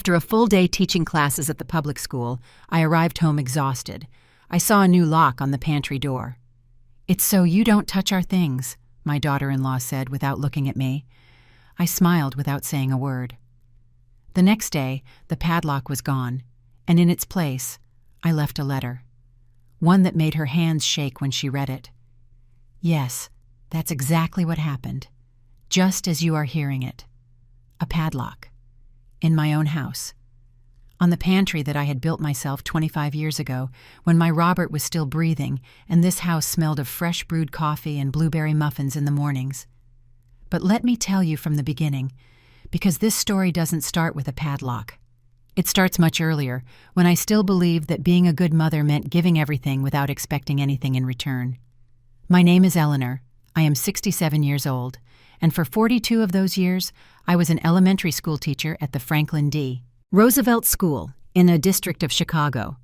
After a full day teaching classes at the public school, I arrived home exhausted. I saw a new lock on the pantry door. "It's so you don't touch our things," my daughter-in-law said without looking at me. I smiled without saying a word. The next day, the padlock was gone, and in its place, I left a letter. One that made her hands shake when she read it. Yes, that's exactly what happened. Just as you are hearing it. A padlock. In my own house. On the pantry that I had built myself 25 years ago, when my Robert was still breathing and this house smelled of fresh brewed coffee and blueberry muffins in the mornings. But let me tell you from the beginning, because this story doesn't start with a padlock. It starts much earlier, when I still believed that being a good mother meant giving everything without expecting anything in return. My name is Eleanor. I am 67 years old, and for 42 of those years, I was an elementary school teacher at the Franklin D. Roosevelt School in a district of Chicago.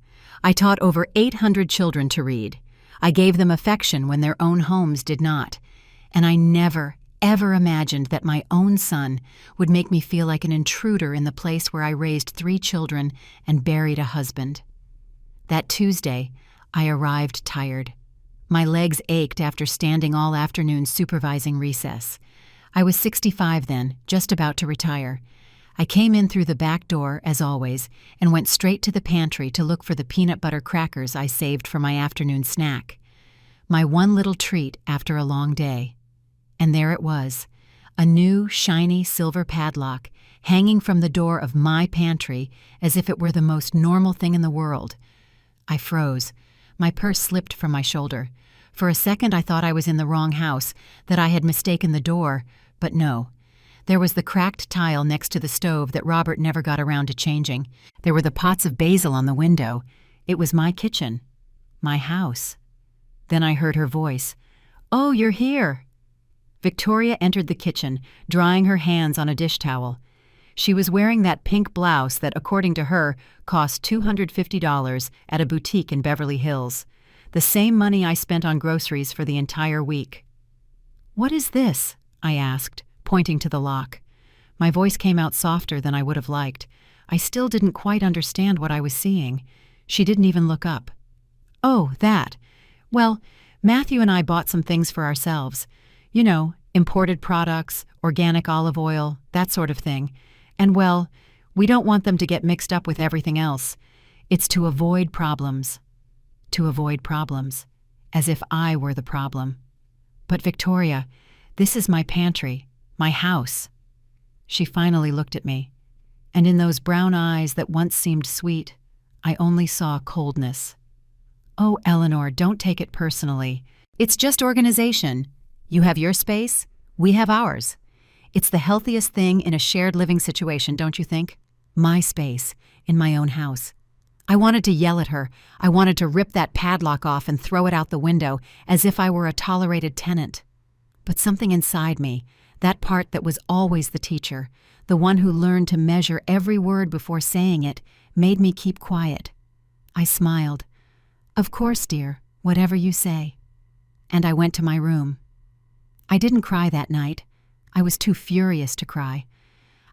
I taught over 800 children to read. I gave them affection when their own homes did not, and I never, ever imagined that my own son would make me feel like an intruder in the place where I raised 3 children and buried a husband. That Tuesday, I arrived tired. My legs ached after standing all afternoon supervising recess. I was 65 then, just about to retire. I came in through the back door, as always, and went straight to the pantry to look for the peanut butter crackers I saved for my afternoon snack. My one little treat after a long day. And there it was, a new, shiny silver padlock hanging from the door of my pantry as if it were the most normal thing in the world. I froze. My purse slipped from my shoulder. For a second I thought I was in the wrong house, that I had mistaken the door, but no. There was the cracked tile next to the stove that Robert never got around to changing. There were the pots of basil on the window. It was my kitchen. My house. Then I heard her voice. "Oh, you're here." Victoria entered the kitchen, drying her hands on a dish towel. She was wearing that pink blouse that, according to her, cost $250 at a boutique in Beverly Hills. The same money I spent on groceries for the entire week. "What is this?" I asked, pointing to the lock. My voice came out softer than I would have liked. I still didn't quite understand what I was seeing. She didn't even look up. "Oh, that. Well, Matthew and I bought some things for ourselves. You know, imported products, organic olive oil, that sort of thing. And well, we don't want them to get mixed up with everything else. It's to avoid problems." To avoid problems. As if I were the problem. "But Victoria, this is my pantry, my house." She finally looked at me, and in those brown eyes that once seemed sweet, I only saw coldness. "Oh, Eleanor, don't take it personally. It's just organization. You have your space, we have ours. It's the healthiest thing in a shared living situation, don't you think? My space, in my own house." I wanted to yell at her. I wanted to rip that padlock off and throw it out the window, as if I were a tolerated tenant. But something inside me, that part that was always the teacher, the one who learned to measure every word before saying it, made me keep quiet. I smiled. "Of course, dear, whatever you say." And I went to my room. I didn't cry that night. I was too furious to cry.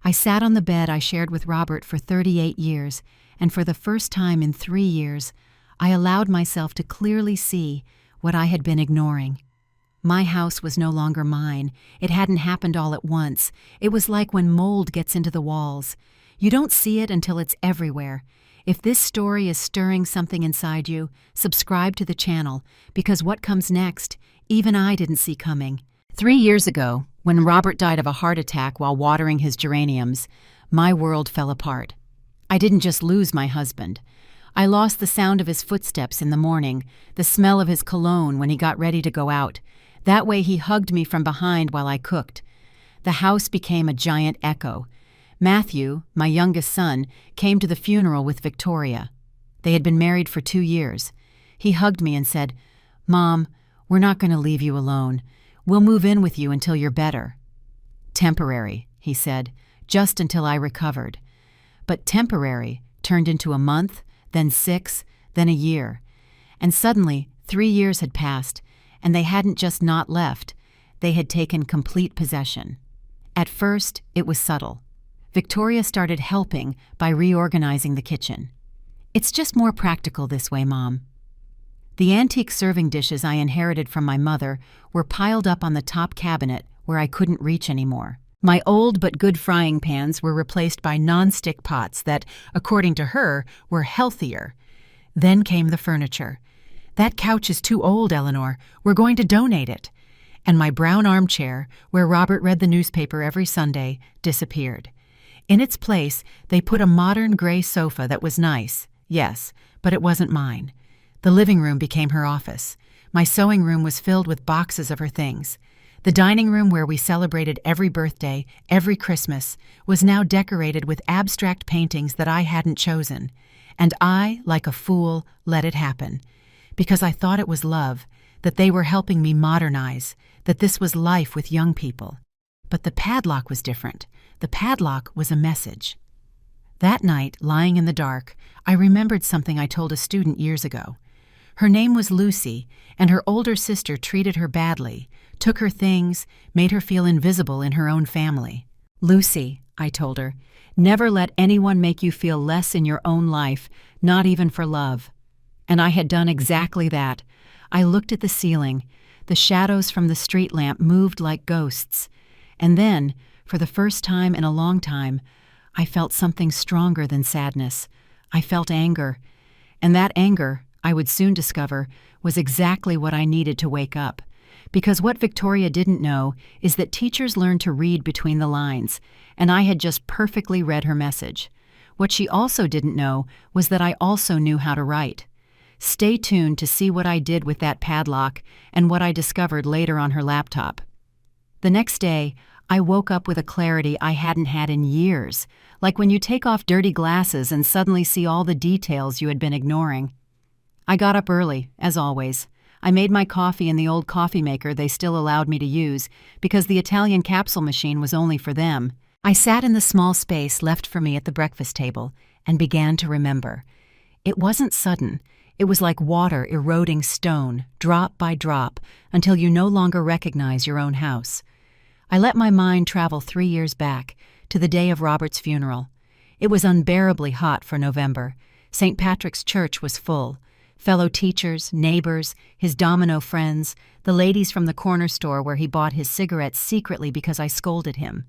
I sat on the bed I shared with Robert for 38 years, and for the first time in 3 years, I allowed myself to clearly see what I had been ignoring. My house was no longer mine. It hadn't happened all at once. It was like when mold gets into the walls. You don't see it until it's everywhere. If this story is stirring something inside you, subscribe to the channel, because what comes next, even I didn't see coming. 3 years ago, when Robert died of a heart attack while watering his geraniums, my world fell apart. I didn't just lose my husband. I lost the sound of his footsteps in the morning, the smell of his cologne when he got ready to go out. That way he hugged me from behind while I cooked. The house became a giant echo. Matthew, my youngest son, came to the funeral with Victoria. They had been married for 2 years. He hugged me and said, "Mom, we're not going to leave you alone. We'll move in with you until you're better." "Temporary," he said, "just until I recovered." But temporary turned into a month, then 6, then a year. And suddenly, 3 years had passed, and they hadn't just not left. They had taken complete possession. At first, it was subtle. Victoria started helping by reorganizing the kitchen. "It's just more practical this way, Mom." The antique serving dishes I inherited from my mother were piled up on the top cabinet where I couldn't reach anymore. My old but good frying pans were replaced by non-stick pots that, according to her, were healthier. Then came the furniture. "That couch is too old, Eleanor. We're going to donate it." And my brown armchair, where Robert read the newspaper every Sunday, disappeared. In its place, they put a modern gray sofa that was nice, yes, but it wasn't mine. The living room became her office. My sewing room was filled with boxes of her things. The dining room where we celebrated every birthday, every Christmas, was now decorated with abstract paintings that I hadn't chosen. And I, like a fool, let it happen. Because I thought it was love, that they were helping me modernize, that this was life with young people. But the padlock was different. The padlock was a message. That night, lying in the dark, I remembered something I told a student years ago. Her name was Lucy, and her older sister treated her badly, took her things, made her feel invisible in her own family. "Lucy," I told her, "never let anyone make you feel less in your own life, not even for love." And I had done exactly that. I looked at the ceiling. The shadows from the street lamp moved like ghosts. And then, for the first time in a long time, I felt something stronger than sadness. I felt anger. And that anger, I would soon discover, was exactly what I needed to wake up. Because what Victoria didn't know is that teachers learn to read between the lines, and I had just perfectly read her message. What she also didn't know was that I also knew how to write. Stay tuned to see what I did with that padlock and what I discovered later on her laptop. The next day, I woke up with a clarity I hadn't had in years, like when you take off dirty glasses and suddenly see all the details you had been ignoring. I got up early, as always. I made my coffee in the old coffee maker they still allowed me to use because the Italian capsule machine was only for them. I sat in the small space left for me at the breakfast table and began to remember. It wasn't sudden. It was like water eroding stone, drop by drop, until you no longer recognize your own house. I let my mind travel 3 years back, to the day of Robert's funeral. It was unbearably hot for November. St. Patrick's Church was full. Fellow teachers, neighbors, his domino friends, the ladies from the corner store where he bought his cigarettes secretly because I scolded him.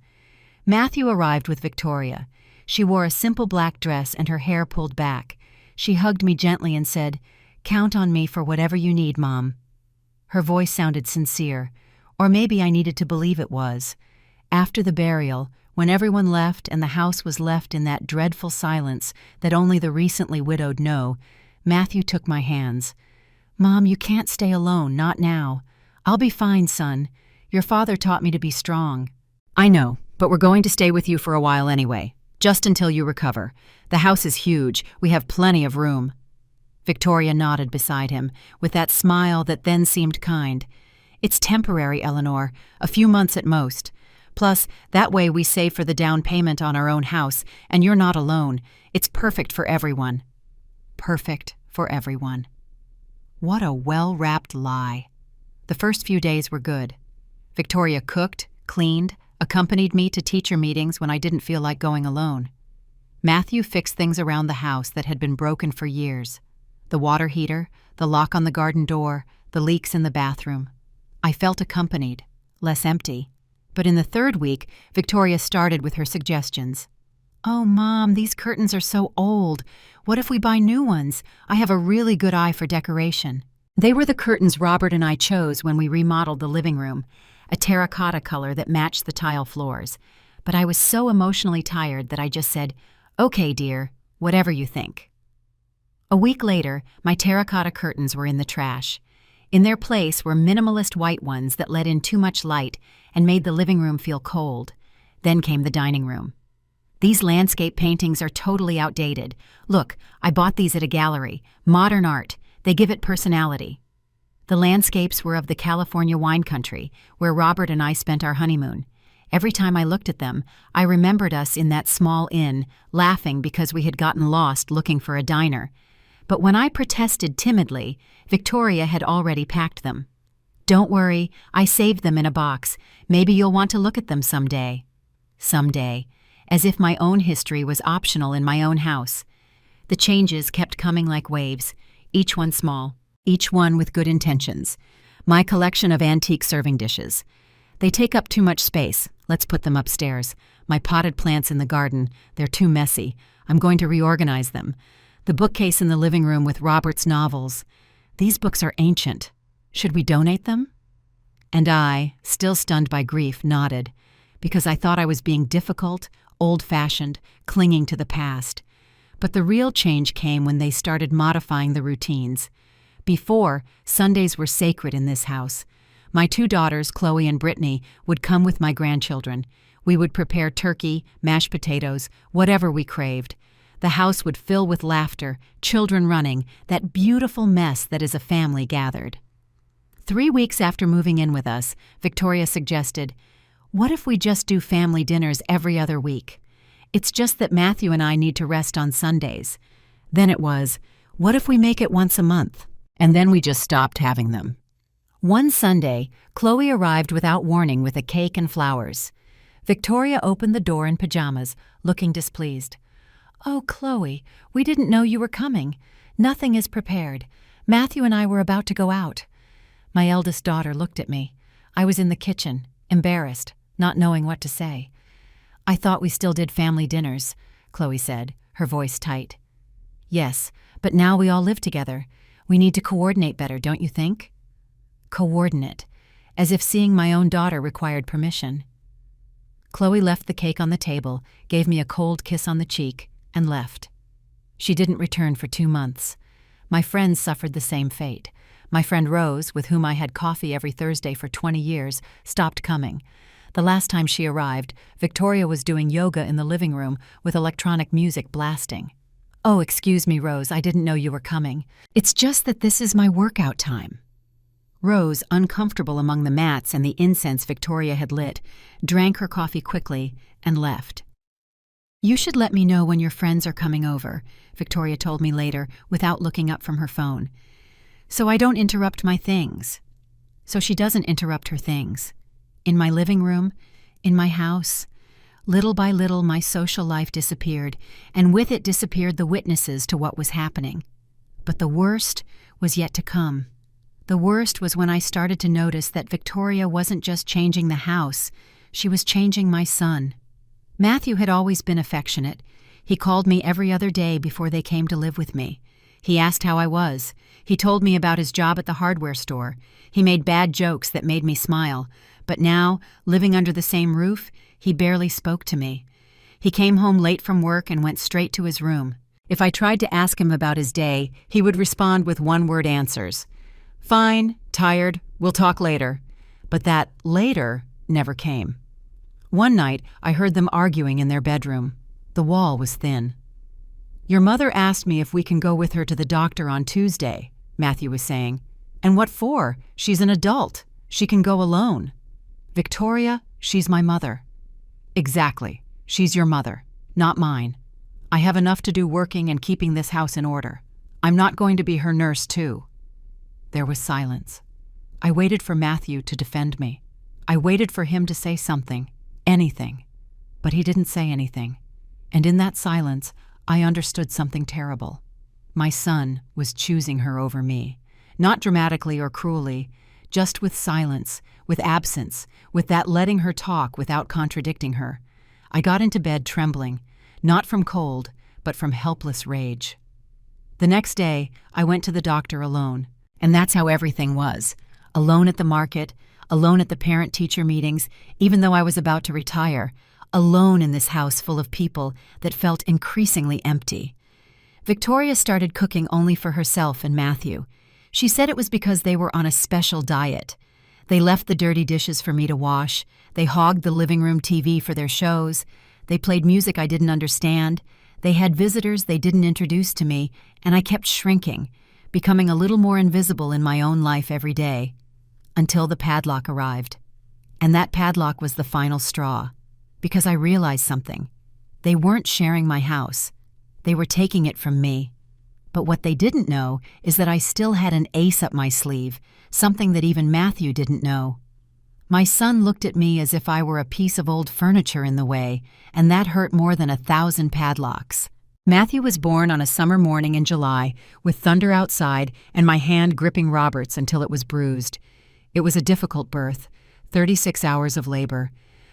Matthew arrived with Victoria. She wore a simple black dress and her hair pulled back. She hugged me gently and said, "Count on me for whatever you need, Mom." Her voice sounded sincere, or maybe I needed to believe it was. After the burial, when everyone left and the house was left in that dreadful silence that only the recently widowed know, Matthew took my hands. "Mom, you can't stay alone, not now. I'll be fine, son. Your father taught me to be strong." "I know, but we're going to stay with you for a while anyway, just until you recover. The house is huge. We have plenty of room." Victoria nodded beside him, with that smile that then seemed kind. "It's temporary, Eleanor, a few months at most. Plus, that way we save for the down payment on our own house, and you're not alone. It's perfect for everyone." Perfect for everyone. What a well-wrapped lie. The first few days were good. Victoria cooked, cleaned, accompanied me to teacher meetings when I didn't feel like going alone. Matthew fixed things around the house that had been broken for years. The water heater, the lock on the garden door, the leaks in the bathroom. I felt accompanied, less empty. But in the third week, Victoria started with her suggestions. "Oh, Mom, these curtains are so old. What if we buy new ones? I have a really good eye for decoration." They were the curtains Robert and I chose when we remodeled the living room, a terracotta color that matched the tile floors. But I was so emotionally tired that I just said, "Okay, dear, whatever you think." A week later, my terracotta curtains were in the trash. In their place were minimalist white ones that let in too much light and made the living room feel cold. Then came the dining room. "These landscape paintings are totally outdated. Look, I bought these at a gallery. Modern art. They give it personality." The landscapes were of the California wine country, where Robert and I spent our honeymoon. Every time I looked at them, I remembered us in that small inn, laughing because we had gotten lost looking for a diner. But when I protested timidly, Victoria had already packed them. "Don't worry, I saved them in a box. Maybe you'll want to look at them someday." Someday. as if my own history was optional in my own house. The changes kept coming like waves, each one small, each one with good intentions. My collection of antique serving dishes. They take up too much space. Let's put them upstairs. My potted plants in the garden. They're too messy. I'm going to reorganize them. The bookcase in the living room with Robert's novels. These books are ancient. Should we donate them? And I, still stunned by grief, nodded, because I thought I was being difficult, old-fashioned, clinging to the past. But the real change came when they started modifying the routines. Before, Sundays were sacred in this house. My 2 daughters, Chloe and Brittany, would come with my grandchildren. We would prepare turkey, mashed potatoes, whatever we craved. The house would fill with laughter, children running, that beautiful mess that is a family gathered. 3 weeks after moving in with us, Victoria suggested, "What if we just do family dinners every other week? It's just that Matthew and I need to rest on Sundays." Then it was, "What if we make it once a month?" And then we just stopped having them. One Sunday, Chloe arrived without warning with a cake and flowers. Victoria opened the door in pajamas, looking displeased. "Oh, Chloe, we didn't know you were coming. Nothing is prepared. Matthew and I were about to go out." My eldest daughter looked at me. I was in the kitchen, embarrassed, not knowing what to say. "I thought we still did family dinners," Chloe said, her voice tight. "Yes, but now we all live together. We need to coordinate better, don't you think?" Coordinate, as if seeing my own daughter required permission. Chloe left the cake on the table, gave me a cold kiss on the cheek, and left. She didn't return for 2 months. My friends suffered the same fate. My friend Rose, with whom I had coffee every Thursday for 20 years, stopped coming. The last time she arrived, Victoria was doing yoga in the living room with electronic music blasting. "Oh, excuse me, Rose, I didn't know you were coming. It's just that this is my workout time." Rose, uncomfortable among the mats and the incense Victoria had lit, drank her coffee quickly and left. "You should let me know when your friends are coming over," Victoria told me later without looking up from her phone. "So I don't interrupt my things." So she doesn't interrupt her things. In my living room, in my house, little by little my social life disappeared, and with it disappeared the witnesses to what was happening. But the worst was yet to come. The worst was when I started to notice that Victoria wasn't just changing the house, she was changing my son. Matthew had always been affectionate. He called me every other day before they came to live with me. He asked how I was. He told me about his job at the hardware store. He made bad jokes that made me smile. But now, living under the same roof, he barely spoke to me. He came home late from work and went straight to his room. If I tried to ask him about his day, he would respond with one-word answers. "Fine, tired, we'll talk later." But that later never came. One night, I heard them arguing in their bedroom. The wall was thin. "Your mother asked me if we can go with her to the doctor on Tuesday," Matthew was saying. "And what for? She's an adult. She can go alone." "Victoria, she's my mother." "Exactly. She's your mother, not mine. I have enough to do working and keeping this house in order. I'm not going to be her nurse, too." There was silence. I waited for Matthew to defend me. I waited for him to say something, anything. But he didn't say anything. And in that silence, I understood something terrible. My son was choosing her over me. Not dramatically or cruelly, just with silence, with absence, with that letting her talk without contradicting her. I got into bed trembling, not from cold, but from helpless rage. The next day, I went to the doctor alone. And that's how everything was. Alone at the market, alone at the parent-teacher meetings, even though I was about to retire, alone in this house full of people that felt increasingly empty. Victoria started cooking only for herself and Matthew. She said it was because they were on a special diet. They left the dirty dishes for me to wash. They hogged the living room TV for their shows. They played music I didn't understand. They had visitors they didn't introduce to me, and I kept shrinking, becoming a little more invisible in my own life every day, until the padlock arrived. And that padlock was the final straw, because I realized something. They weren't sharing my house. They were taking it from me. But what they didn't know is that I still had an ace up my sleeve, something that even Matthew didn't know. My son looked at me as if I were a piece of old furniture in the way, and that hurt more than 1,000 padlocks. Matthew was born on a summer morning in July, with thunder outside and my hand gripping Robert's until it was bruised. It was a difficult birth, 36 hours of labor.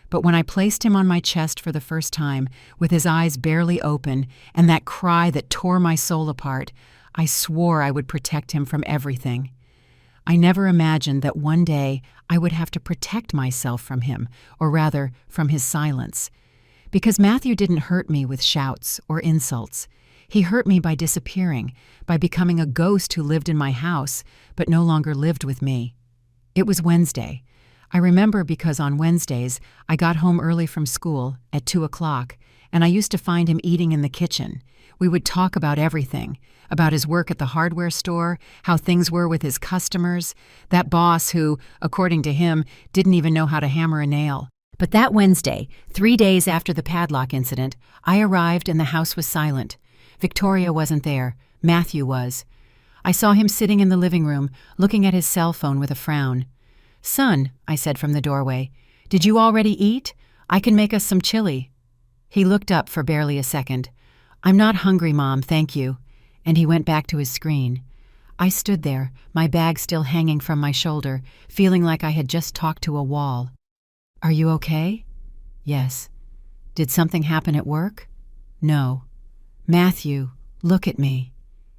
But when I placed him on my chest for the first time, with his eyes barely open and that cry that tore my soul apart, I swore I would protect him from everything. I never imagined that one day I would have to protect myself from him, or rather, from his silence. Because Matthew didn't hurt me with shouts or insults. He hurt me by disappearing, by becoming a ghost who lived in my house, but no longer lived with me. It was Wednesday. I remember because on Wednesdays, I got home early from school at 2 o'clock, and I used to find him eating in the kitchen. We would talk about everything, about his work at the hardware store, how things were with his customers, that boss who, according to him, didn't even know how to hammer a nail. But that Wednesday, 3 days after the padlock incident, I arrived and the house was silent. Victoria wasn't there. Matthew was. I saw him sitting in the living room, looking at his cell phone with a frown. "Son," I said from the doorway, "did you already eat? I can make us some chili." He looked up for barely a second. "I'm not hungry, Mom, thank you." And he went back to his screen. I stood there, my bag still hanging from my shoulder, feeling like I had just talked to a wall. "Are you okay?" "Yes." "Did something happen at work?" "No." "Matthew, look at me."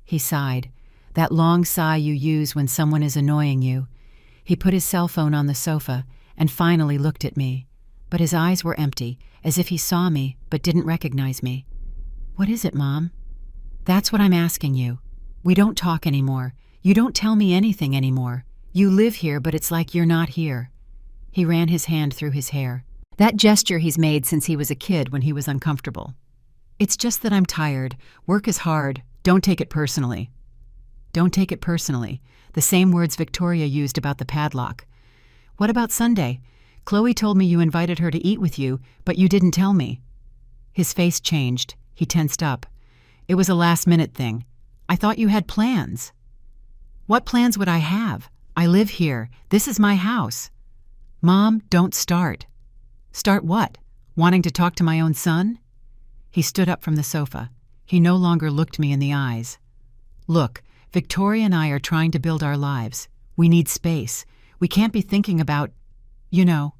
He sighed, that long sigh you use when someone is annoying you. He put his cell phone on the sofa and finally looked at me, but his eyes were empty, as if he saw me but didn't recognize me. "What is it, Mom?" "That's what I'm asking you. We don't talk anymore. You don't tell me anything anymore. You live here, but it's like you're not here." He ran his hand through his hair. That gesture he's made since he was a kid when he was uncomfortable. "It's just that I'm tired. Work is hard. Don't take it personally." "Don't take it personally." The same words Victoria used about the padlock. "What about Sunday? Chloe told me you invited her to eat with you, but you didn't tell me." His face changed. He tensed up. "It was a last-minute thing. I thought you had plans." "What plans would I have? I live here. This is my house." "Mom, don't start." "Start what? Wanting to talk to my own son?" He stood up from the sofa. He no longer looked me in the eyes. "Look, Victoria and I are trying to build our lives. We need space. We can't be thinking about, you know."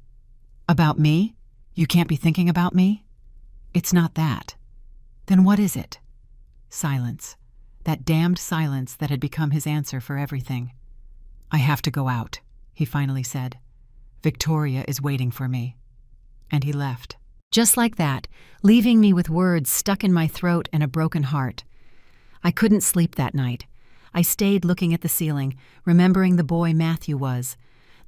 "About me? You can't be thinking about me?" "It's not that." "Then what is it?" Silence. That damned silence that had become his answer for everything. "I have to go out," he finally said. "Victoria is waiting for me." And he left. Just like that, leaving me with words stuck in my throat and a broken heart. I couldn't sleep that night. I stayed looking at the ceiling, remembering the boy Matthew was,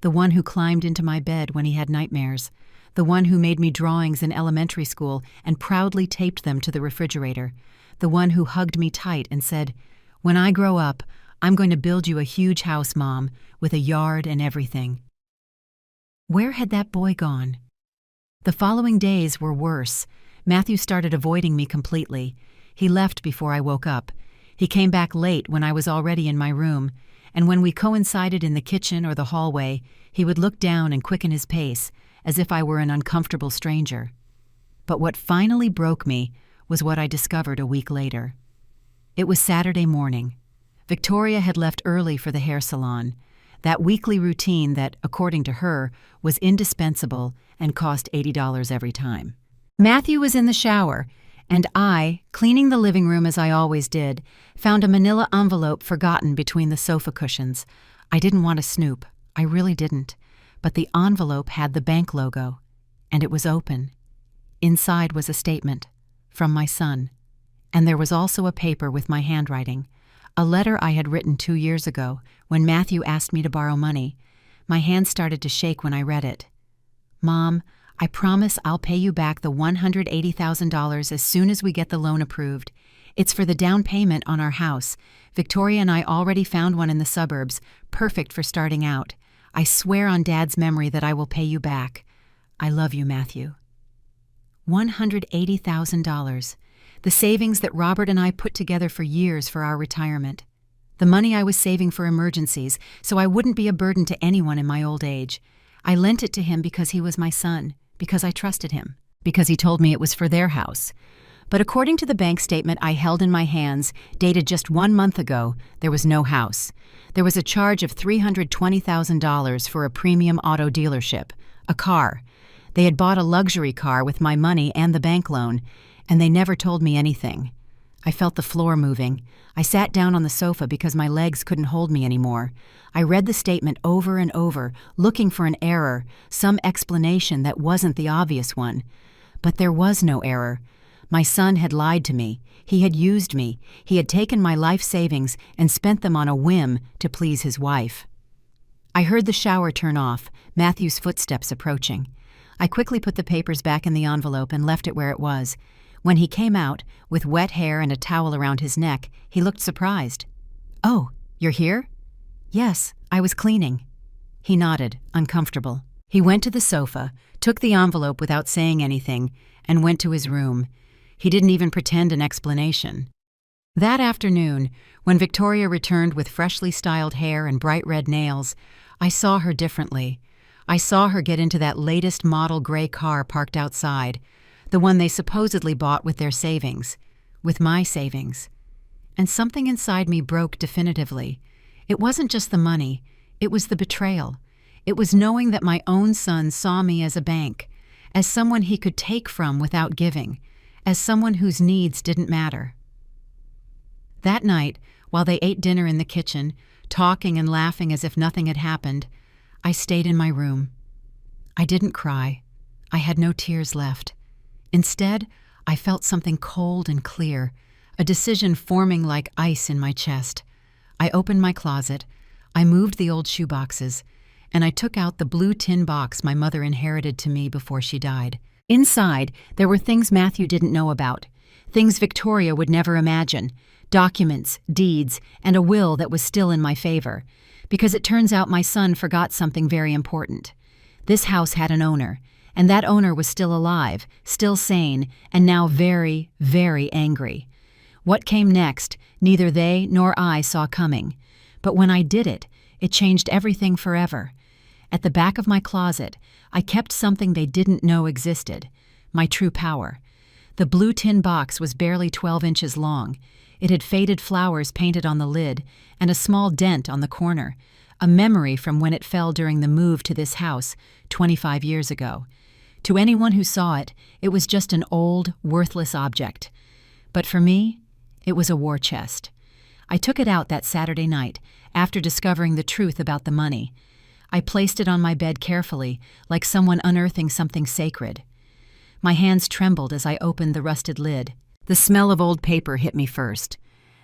the one who climbed into my bed when he had nightmares, the one who made me drawings in elementary school and proudly taped them to the refrigerator, the one who hugged me tight and said, "When I grow up, I'm going to build you a huge house, Mom, with a yard and everything." Where had that boy gone? The following days were worse. Matthew started avoiding me completely. He left before I woke up. He came back late when I was already in my room, and when we coincided in the kitchen or the hallway, he would look down and quicken his pace, as if I were an uncomfortable stranger. But what finally broke me was what I discovered a week later. It was Saturday morning. Victoria had left early for the hair salon, that weekly routine that, according to her, was indispensable and cost $80 every time. Matthew was in the shower, and I, cleaning the living room as I always did, found a manila envelope forgotten between the sofa cushions. I didn't want to snoop. I really didn't. But the envelope had the bank logo, and it was open. Inside was a statement from my son, and there was also a paper with my handwriting, a letter I had written 2 years ago when Matthew asked me to borrow money. My hand started to shake when I read it. "Mom, I promise I'll pay you back the $180,000 as soon as we get the loan approved. It's for the down payment on our house. Victoria and I already found one in the suburbs, perfect for starting out. I swear on Dad's memory that I will pay you back. I love you, Matthew." $180,000. The savings that Robert and I put together for years for our retirement. The money I was saving for emergencies, so I wouldn't be a burden to anyone in my old age. I lent it to him because he was my son, because I trusted him, because he told me it was for their house. But according to the bank statement I held in my hands, dated just 1 month ago, there was no house. There was a charge of $320,000 for a premium auto dealership, a car. They had bought a luxury car with my money and the bank loan, and they never told me anything. I felt the floor moving. I sat down on the sofa because my legs couldn't hold me anymore. I read the statement over and over, looking for an error, some explanation that wasn't the obvious one. But there was no error. My son had lied to me. He had used me. He had taken my life savings and spent them on a whim to please his wife. I heard the shower turn off, Matthew's footsteps approaching. I quickly put the papers back in the envelope and left it where it was. When he came out, with wet hair and a towel around his neck, he looked surprised. "Oh, you're here?" "Yes, I was cleaning." He nodded, uncomfortable. He went to the sofa, took the envelope without saying anything, and went to his room. He didn't even pretend an explanation. That afternoon, when Victoria returned with freshly styled hair and bright red nails, I saw her differently. I saw her get into that latest model gray car parked outside, the one they supposedly bought with their savings, with my savings. And something inside me broke definitively. It wasn't just the money, it was the betrayal. It was knowing that my own son saw me as a bank, as someone he could take from without giving, as someone whose needs didn't matter. That night, while they ate dinner in the kitchen, talking and laughing as if nothing had happened, I stayed in my room. I didn't cry. I had no tears left. Instead, I felt something cold and clear, a decision forming like ice in my chest. I opened my closet, I moved the old shoeboxes, and I took out the blue tin box my mother inherited to me before she died. Inside, there were things Matthew didn't know about, things Victoria would never imagine, documents, deeds, and a will that was still in my favor, because it turns out my son forgot something very important. This house had an owner, and that owner was still alive, still sane, and now very, very angry. What came next, neither they nor I saw coming. But when I did it, it changed everything forever. At the back of my closet, I kept something they didn't know existed, my true power. The blue tin box was barely 12 inches long. It had faded flowers painted on the lid and a small dent on the corner, a memory from when it fell during the move to this house 25 years ago. To anyone who saw it, it was just an old, worthless object. But for me, it was a war chest. I took it out that Saturday night, after discovering the truth about the money. I placed it on my bed carefully, like someone unearthing something sacred. My hands trembled as I opened the rusted lid. The smell of old paper hit me first.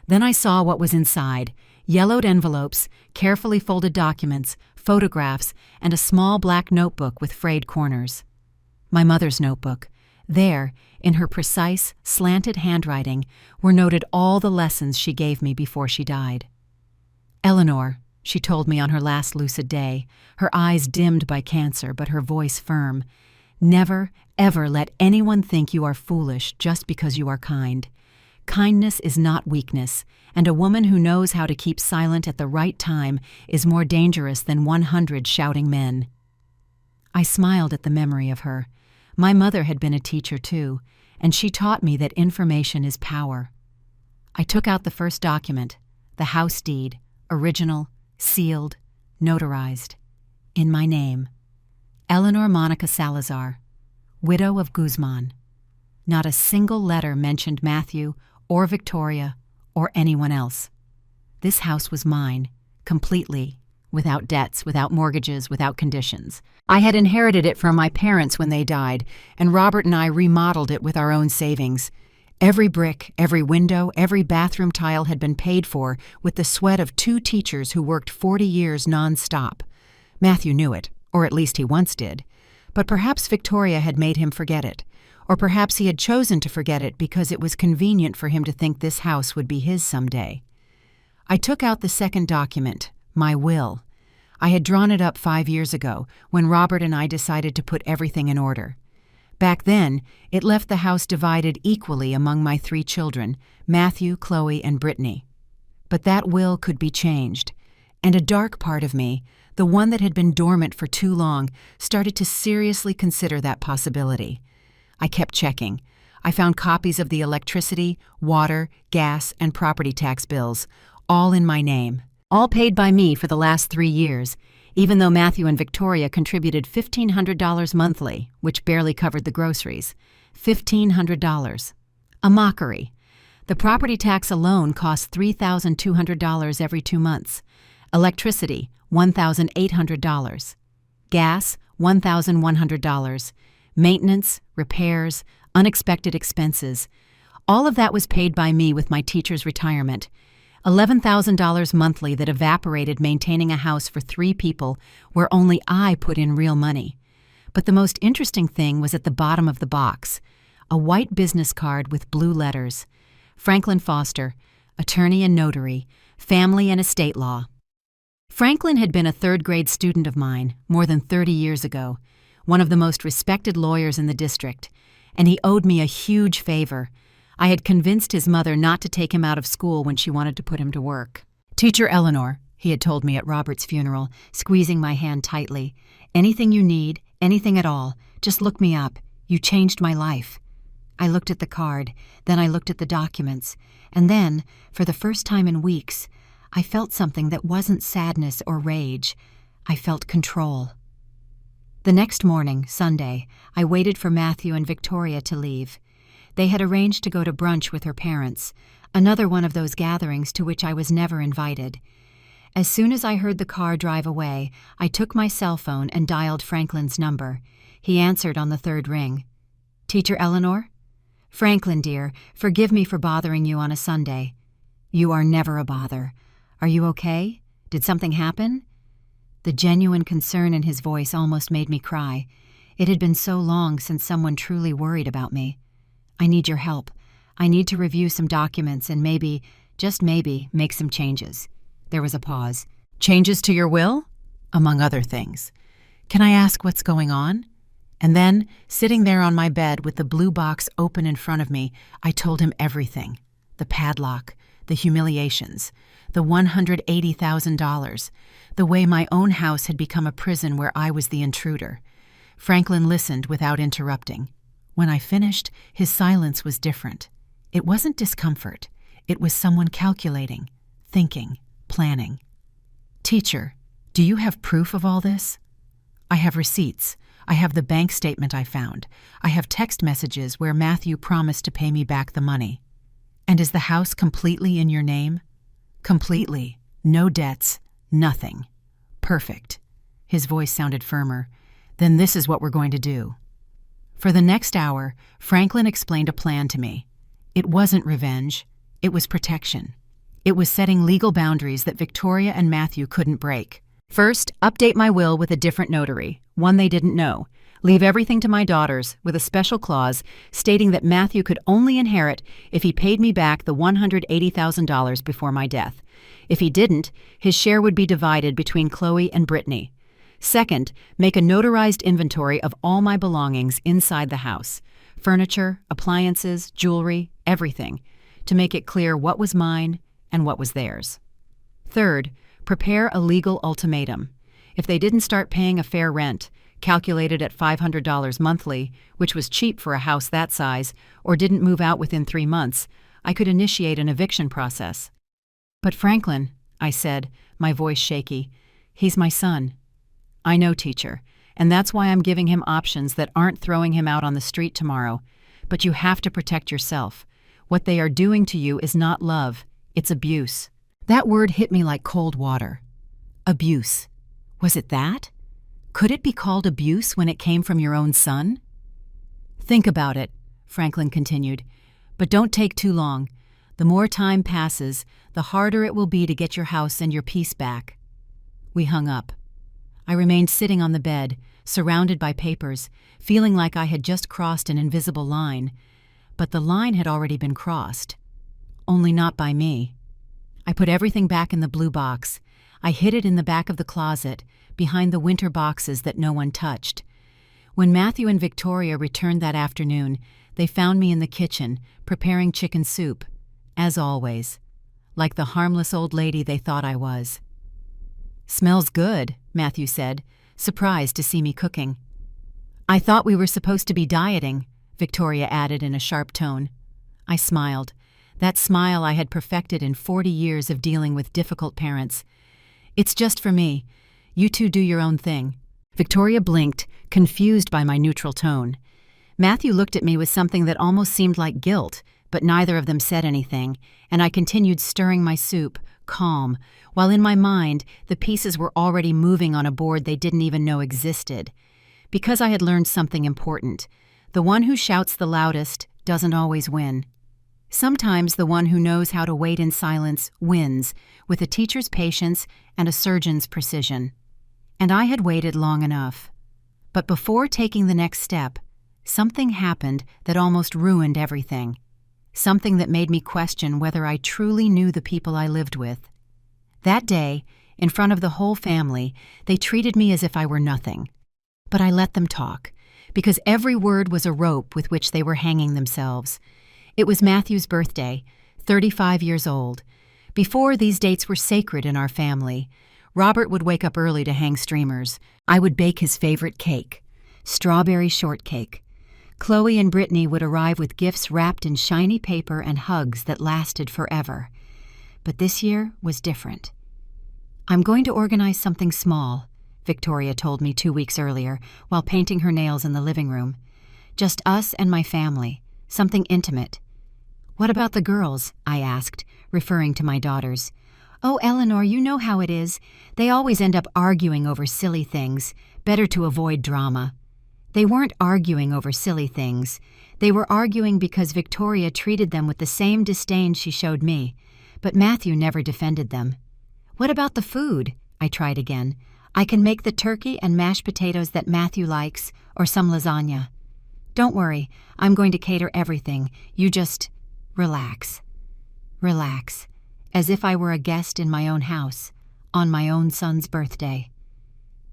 Then I saw what was inside: yellowed envelopes, carefully folded documents, photographs, and a small black notebook with frayed corners. My mother's notebook. There, in her precise, slanted handwriting, were noted all the lessons she gave me before she died. "Eleanor," she told me on her last lucid day, her eyes dimmed by cancer but her voice firm, "never, ever let anyone think you are foolish just because you are kind. Kindness is not weakness, and a woman who knows how to keep silent at the right time is more dangerous than 100 shouting men." I smiled at the memory of her. My mother had been a teacher too, and she taught me that information is power. I took out the first document, the house deed, original, sealed, notarized. In my name. Eleanor Monica Salazar, widow of Guzman. Not a single letter mentioned Matthew or Victoria or anyone else. This house was mine, completely, without debts, without mortgages, without conditions. I had inherited it from my parents when they died, and Robert and I remodeled it with our own savings. Every brick, every window, every bathroom tile had been paid for with the sweat of 2 teachers who worked 40 years non-stop. Matthew knew it, or at least he once did. But perhaps Victoria had made him forget it, or perhaps he had chosen to forget it because it was convenient for him to think this house would be his someday. I took out the second document, my will. I had drawn it up 5 years ago when Robert and I decided to put everything in order. Back then, it left the house divided equally among my 3 children, Matthew, Chloe, and Brittany. But that will could be changed. And a dark part of me, the one that had been dormant for too long, started to seriously consider that possibility. I kept checking. I found copies of the electricity, water, gas, and property tax bills, all in my name. All paid by me for the last 3 years, even though Matthew and Victoria contributed $1,500 monthly, which barely covered the groceries. $1,500. A mockery. The property tax alone cost $3,200 every 2 months. Electricity, $1,800. Gas, $1,100. Maintenance, repairs, unexpected expenses. All of that was paid by me with my teacher's retirement. $11,000 monthly that evaporated maintaining a house for 3 people where only I put in real money. But the most interesting thing was at the bottom of the box, a white business card with blue letters. Franklin Foster, attorney and notary, family and estate law. Franklin had been a 3rd-grade student of mine more than 30 years ago, one of the most respected lawyers in the district, and he owed me a huge favor. I had convinced his mother not to take him out of school when she wanted to put him to work. "Teacher Eleanor," he had told me at Robert's funeral, squeezing my hand tightly. "Anything you need, anything at all, just look me up. You changed my life." I looked at the card, then I looked at the documents, and then, for the first time in weeks, I felt something that wasn't sadness or rage. I felt control. The next morning, Sunday, I waited for Matthew and Victoria to leave. They had arranged to go to brunch with her parents, another one of those gatherings to which I was never invited. As soon as I heard the car drive away, I took my cell phone and dialed Franklin's number. He answered on the 3rd ring. "Teacher Eleanor?" "Franklin, dear, forgive me for bothering you on a Sunday." "You are never a bother. Are you okay? Did something happen?" The genuine concern in his voice almost made me cry. It had been so long since someone truly worried about me. "I need your help. I need to review some documents and maybe, just maybe, make some changes." There was a pause. "Changes to your will?" "Among other things." "Can I ask what's going on?" And then, sitting there on my bed with the blue box open in front of me, I told him everything. The padlock, the humiliations, the $180,000, the way my own house had become a prison where I was the intruder. Franklin listened without interrupting. When I finished, his silence was different. It wasn't discomfort. It was someone calculating, thinking, planning. "Teacher, do you have proof of all this?" "I have receipts. I have the bank statement I found. I have text messages where Matthew promised to pay me back the money." "And is the house completely in your name?" "Completely. No debts. Nothing." "Perfect." His voice sounded firmer. "Then this is what we're going to do." For the next hour, Franklin explained a plan to me. It wasn't revenge. It was protection. It was setting legal boundaries that Victoria and Matthew couldn't break. First, update my will with a different notary, one they didn't know. Leave everything to my daughters, with a special clause stating that Matthew could only inherit if he paid me back the $180,000 before my death. If he didn't, his share would be divided between Chloe and Brittany. Second, make a notarized inventory of all my belongings inside the house. Furniture, appliances, jewelry, everything, to make it clear what was mine and what was theirs. Third, prepare a legal ultimatum. If they didn't start paying a fair rent, calculated at $500 monthly, which was cheap for a house that size, or didn't move out within 3 months, I could initiate an eviction process. "But Franklin," I said, my voice shaky, "he's my son." "I know, teacher, and that's why I'm giving him options that aren't throwing him out on the street tomorrow. But you have to protect yourself. What they are doing to you is not love, it's abuse." That word hit me like cold water. Abuse. Was it that? Could it be called abuse when it came from your own son? "Think about it," Franklin continued, "but don't take too long. The more time passes, the harder it will be to get your house and your peace back." We hung up. I remained sitting on the bed, surrounded by papers, feeling like I had just crossed an invisible line. But the line had already been crossed. Only not by me. I put everything back in the blue box. I hid it in the back of the closet, behind the winter boxes that no one touched. When Matthew and Victoria returned that afternoon, they found me in the kitchen, preparing chicken soup, as always, like the harmless old lady they thought I was. "Smells good," Matthew said, surprised to see me cooking. "I thought we were supposed to be dieting," Victoria added in a sharp tone. I smiled, that smile I had perfected in 40 years of dealing with difficult parents. "It's just for me. You two do your own thing." Victoria blinked, confused by my neutral tone. Matthew looked at me with something that almost seemed like guilt, but neither of them said anything, and I continued stirring my soup, calm, while in my mind the pieces were already moving on a board they didn't even know existed. Because I had learned something important. The one who shouts the loudest doesn't always win. Sometimes the one who knows how to wait in silence wins, with a teacher's patience and a surgeon's precision. And I had waited long enough. But before taking the next step, something happened that almost ruined everything. Something that made me question whether I truly knew the people I lived with. That day, in front of the whole family, they treated me as if I were nothing. But I let them talk, because every word was a rope with which they were hanging themselves. It was Matthew's birthday, 35 years old. Before, these dates were sacred in our family. Robert would wake up early to hang streamers. I would bake his favorite cake, strawberry shortcake. Chloe and Brittany would arrive with gifts wrapped in shiny paper and hugs that lasted forever. But this year was different. "I'm going to organize something small," Victoria told me 2 weeks earlier while painting her nails in the living room. "Just us and my family, something intimate." "What about the girls?" I asked, referring to my daughters. "Oh, Eleanor, you know how it is. They always end up arguing over silly things. Better to avoid drama." They weren't arguing over silly things. They were arguing because Victoria treated them with the same disdain she showed me. But Matthew never defended them. "What about the food?" I tried again. "I can make the turkey and mashed potatoes that Matthew likes, or some lasagna." "Don't worry, I'm going to cater everything. You just relax." Relax, as if I were a guest in my own house, on my own son's birthday.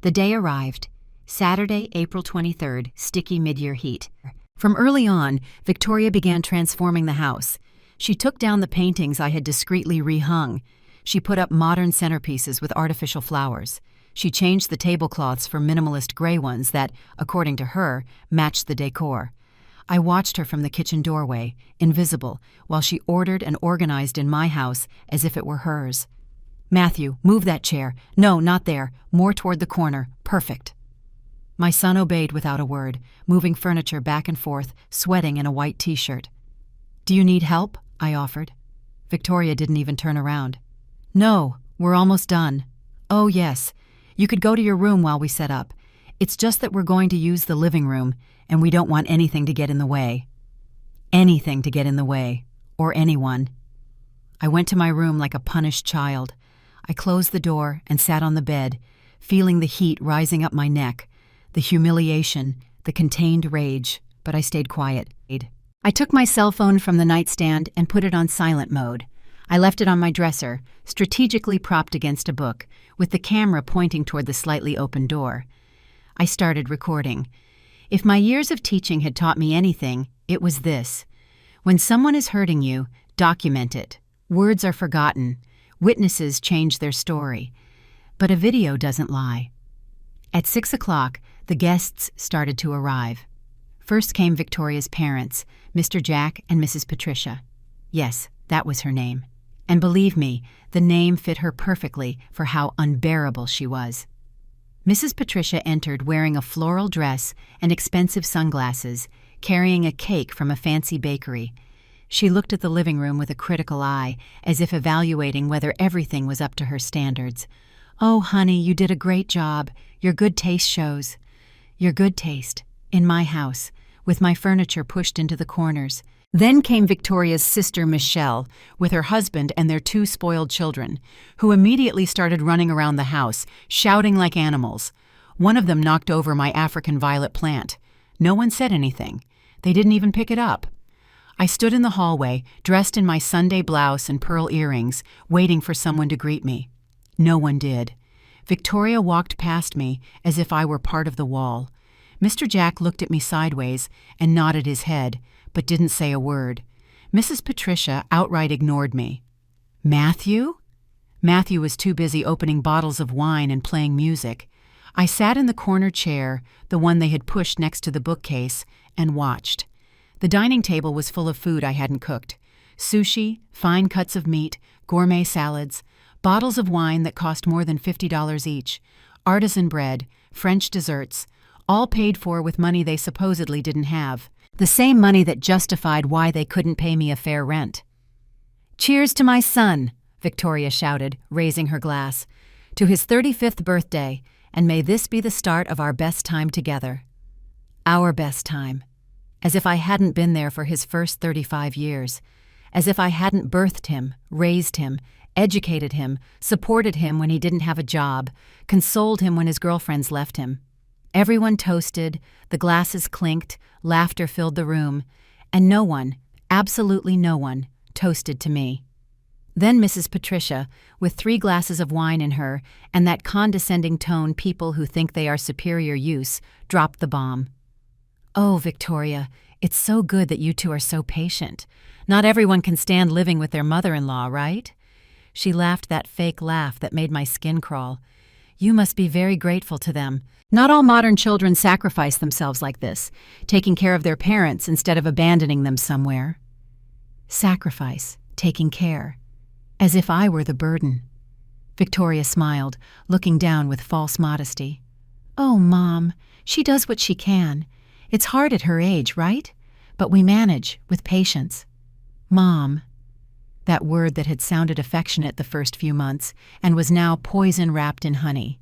The day arrived. Saturday, April 23rd, sticky mid-year heat. From early on, Victoria began transforming the house. She took down the paintings I had discreetly rehung. She put up modern centerpieces with artificial flowers. She changed the tablecloths for minimalist gray ones that, according to her, matched the decor. I watched her from the kitchen doorway, invisible, while she ordered and organized in my house as if it were hers. "Matthew, move that chair. No, not there. More toward the corner. Perfect." My son obeyed without a word, moving furniture back and forth, sweating in a white t-shirt. "Do you need help?" I offered. Victoria didn't even turn around. "No, we're almost done." "Oh, yes. You could go to your room while we set up. It's just that we're going to use the living room, and we don't want anything to get in the way." Anything to get in the way. Or anyone. I went to my room like a punished child. I closed the door and sat on the bed, feeling the heat rising up my neck, the humiliation, the contained rage, but I stayed quiet. I took my cell phone from the nightstand and put it on silent mode. I left it on my dresser, strategically propped against a book, with the camera pointing toward the slightly open door. I started recording. If my years of teaching had taught me anything, it was this. When someone is hurting you, document it. Words are forgotten. Witnesses change their story. But a video doesn't lie. At 6 o'clock, the guests started to arrive. First came Victoria's parents, Mr. Jack and Mrs. Patricia. Yes, that was her name. And believe me, the name fit her perfectly for how unbearable she was. Mrs. Patricia entered wearing a floral dress and expensive sunglasses, carrying a cake from a fancy bakery. She looked at the living room with a critical eye, as if evaluating whether everything was up to her standards. "Oh, honey, you did a great job. Your good taste shows." Your good taste. In my house, with my furniture pushed into the corners. Then came Victoria's sister Michelle, with her husband and their 2 spoiled children, who immediately started running around the house, shouting like animals. One of them knocked over my African violet plant. No one said anything. They didn't even pick it up. I stood in the hallway, dressed in my Sunday blouse and pearl earrings, waiting for someone to greet me. No one did. Victoria walked past me as if I were part of the wall. Mr. Jack looked at me sideways and nodded his head, but didn't say a word. Mrs. Patricia outright ignored me. "Matthew?" Matthew was too busy opening bottles of wine and playing music. I sat in the corner chair, the one they had pushed next to the bookcase, and watched. The dining table was full of food I hadn't cooked. Sushi, fine cuts of meat, gourmet salads, bottles of wine that cost more than $50 each, artisan bread, French desserts, all paid for with money they supposedly didn't have. The same money that justified why they couldn't pay me a fair rent. "Cheers to my son," Victoria shouted, raising her glass. "To his 35th birthday, and may this be the start of our best time together." Our best time. As if I hadn't been there for his first 35 years. As if I hadn't birthed him, raised him, educated him, supported him when he didn't have a job, consoled him when his girlfriends left him. Everyone toasted, the glasses clinked, laughter filled the room, and no one, absolutely no one, toasted to me. Then Mrs. Patricia, with 3 glasses of wine in her and that condescending tone people who think they are superior use, dropped the bomb. "Oh, Victoria, it's so good that you two are so patient. Not everyone can stand living with their mother-in-law, right?" She laughed that fake laugh that made my skin crawl. "You must be very grateful to them. Not all modern children sacrifice themselves like this, taking care of their parents instead of abandoning them somewhere." Sacrifice, taking care. As if I were the burden. Victoria smiled, looking down with false modesty. "Oh, Mom, she does what she can. It's hard at her age, right? But we manage, with patience." Mom. That word that had sounded affectionate the first few months and was now poison wrapped in honey.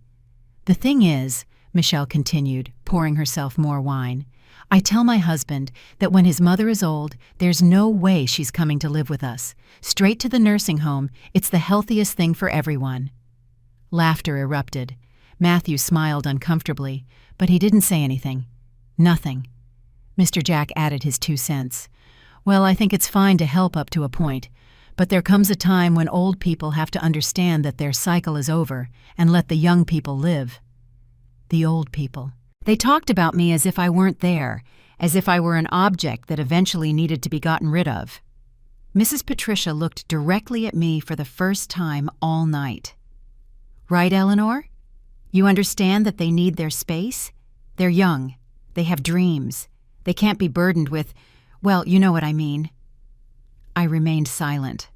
"The thing is," Michelle continued, pouring herself more wine, "I tell my husband that when his mother is old, there's no way she's coming to live with us. Straight to the nursing home, it's the healthiest thing for everyone." Laughter erupted. Matthew smiled uncomfortably, but he didn't say anything. Nothing. Mr. Jack added his 2 cents. "Well, I think it's fine to help up to a point, but there comes a time when old people have to understand that their cycle is over and let the young people live." The old people. They talked about me as if I weren't there, as if I were an object that eventually needed to be gotten rid of. Mrs. Patricia looked directly at me for the first time all night. "Right, Eleanor? You understand that they need their space? They're young. They have dreams. They can't be burdened with, well, you know what I mean." I remained silent.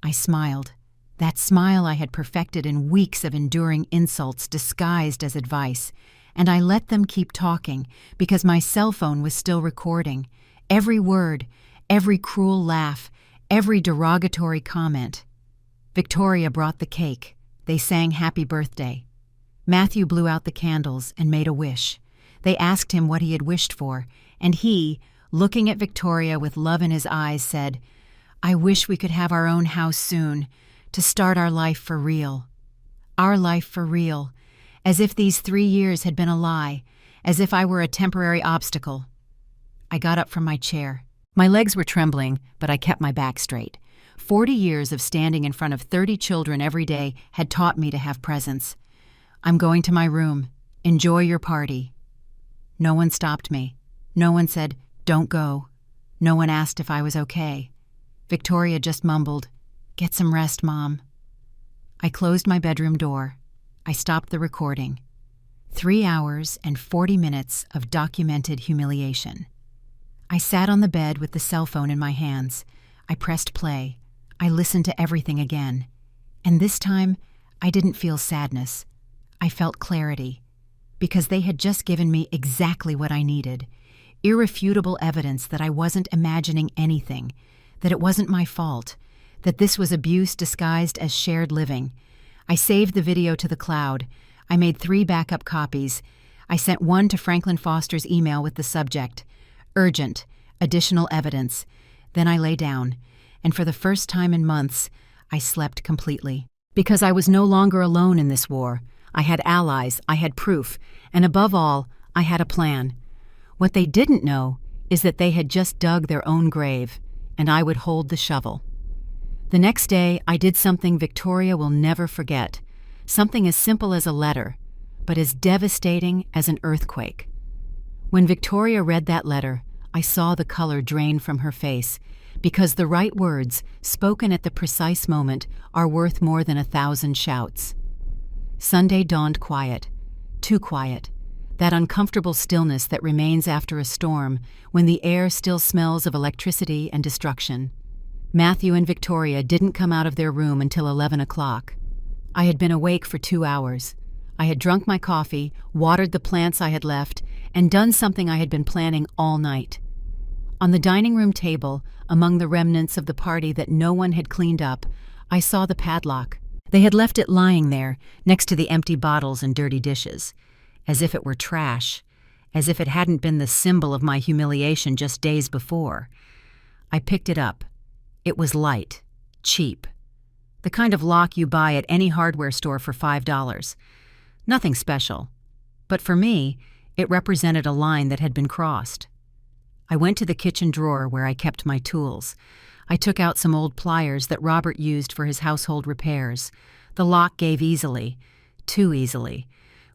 I smiled. That smile I had perfected in weeks of enduring insults disguised as advice, and I let them keep talking because my cell phone was still recording. Every word, every cruel laugh, every derogatory comment. Victoria brought the cake. They sang happy birthday. Matthew blew out the candles and made a wish. They asked him what he had wished for, and he, looking at Victoria with love in his eyes, said, "I wish we could have our own house soon, to start our life for real." Our life for real, as if these 3 years had been a lie, as if I were a temporary obstacle. I got up from my chair. My legs were trembling, but I kept my back straight. 40 years of standing in front of 30 children every day had taught me to have presence. "I'm going to my room. Enjoy your party." No one stopped me. No one said, "Don't go." No one asked if I was okay. Victoria just mumbled, "Get some rest, Mom." I closed my bedroom door. I stopped the recording. 3 hours and 40 minutes of documented humiliation. I sat on the bed with the cell phone in my hands. I pressed play. I listened to everything again. And this time, I didn't feel sadness. I felt clarity. Because they had just given me exactly what I needed. Irrefutable evidence that I wasn't imagining anything, that it wasn't my fault, that this was abuse disguised as shared living. I saved the video to the cloud. I made 3 backup copies. I sent one to Franklin Foster's email with the subject, "Urgent, additional evidence." Then I lay down, and for the first time in months, I slept completely. Because I was no longer alone in this war. I had allies, I had proof, and above all, I had a plan. What they didn't know is that they had just dug their own grave, and I would hold the shovel. The next day, I did something Victoria will never forget, something as simple as a letter, but as devastating as an earthquake. When Victoria read that letter, I saw the color drain from her face, because the right words, spoken at the precise moment, are worth more than 1,000 shouts. Sunday dawned quiet, too quiet, that uncomfortable stillness that remains after a storm when the air still smells of electricity and destruction. Matthew and Victoria didn't come out of their room until 11 o'clock. I had been awake for 2 hours. I had drunk my coffee, watered the plants I had left, and done something I had been planning all night. On the dining room table, among the remnants of the party that no one had cleaned up, I saw the padlock. They had left it lying there, next to the empty bottles and dirty dishes, as if it were trash, as if it hadn't been the symbol of my humiliation just days before. I picked it up. It was light, cheap. The kind of lock you buy at any hardware store for $5. Nothing special. But for me, it represented a line that had been crossed. I went to the kitchen drawer where I kept my tools. I took out some old pliers that Robert used for his household repairs. The lock gave easily, too easily.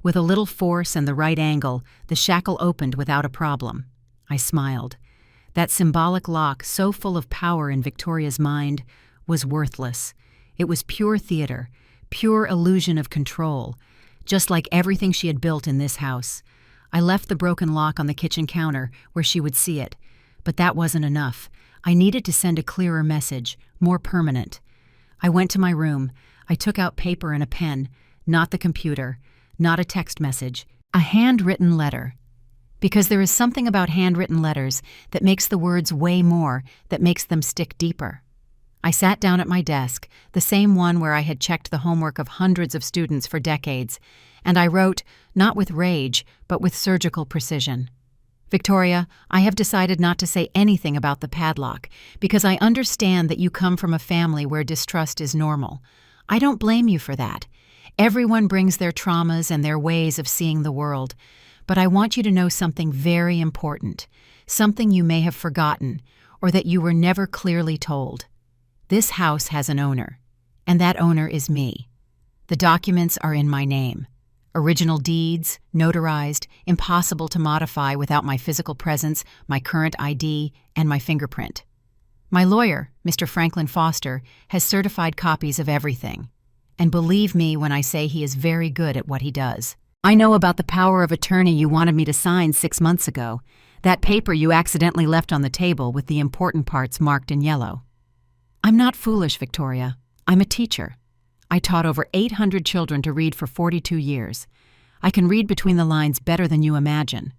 With a little force and the right angle, the shackle opened without a problem. I smiled. That symbolic lock, so full of power in Victoria's mind, was worthless. It was pure theater, pure illusion of control, just like everything she had built in this house. I left the broken lock on the kitchen counter where she would see it, but that wasn't enough. I needed to send a clearer message, more permanent. I went to my room. I took out paper and a pen, not the computer, not a text message, a handwritten letter. Because there is something about handwritten letters that makes the words weigh more, that makes them stick deeper. I sat down at my desk, the same one where I had checked the homework of hundreds of students for decades, and I wrote, not with rage, but with surgical precision. Victoria, I have decided not to say anything about the padlock, because I understand that you come from a family where distrust is normal. I don't blame you for that. Everyone brings their traumas and their ways of seeing the world. But I want you to know something very important, something you may have forgotten, or that you were never clearly told. This house has an owner, and that owner is me. The documents are in my name. Original deeds, notarized, impossible to modify without my physical presence, my current ID, and my fingerprint. My lawyer, Mr. Franklin Foster, has certified copies of everything. And believe me when I say he is very good at what he does. I know about the power of attorney you wanted me to sign 6 months ago, that paper you accidentally left on the table with the important parts marked in yellow. I'm not foolish, Victoria. I'm a teacher. I taught over 800 children to read for 42 years. I can read between the lines better than you imagine.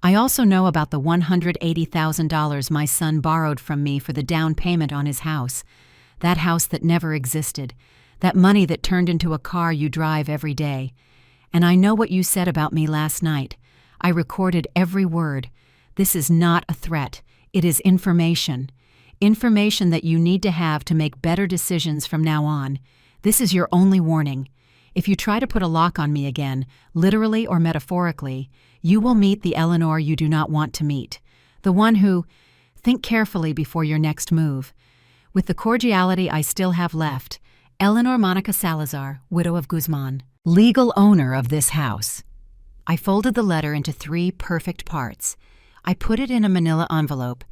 I also know about the $180,000 my son borrowed from me for the down payment on his house, that house that never existed, that money that turned into a car you drive every day. And I know what you said about me last night. I recorded every word. This is not a threat. It is information. Information that you need to have to make better decisions from now on. This is your only warning. If you try to put a lock on me again, literally or metaphorically, you will meet the Eleanor you do not want to meet. The one who, think carefully before your next move. With the cordiality I still have left, Eleanor Monica Salazar, widow of Guzman, legal owner of this house. I folded the letter into 3 perfect parts. I put it in a manila envelope,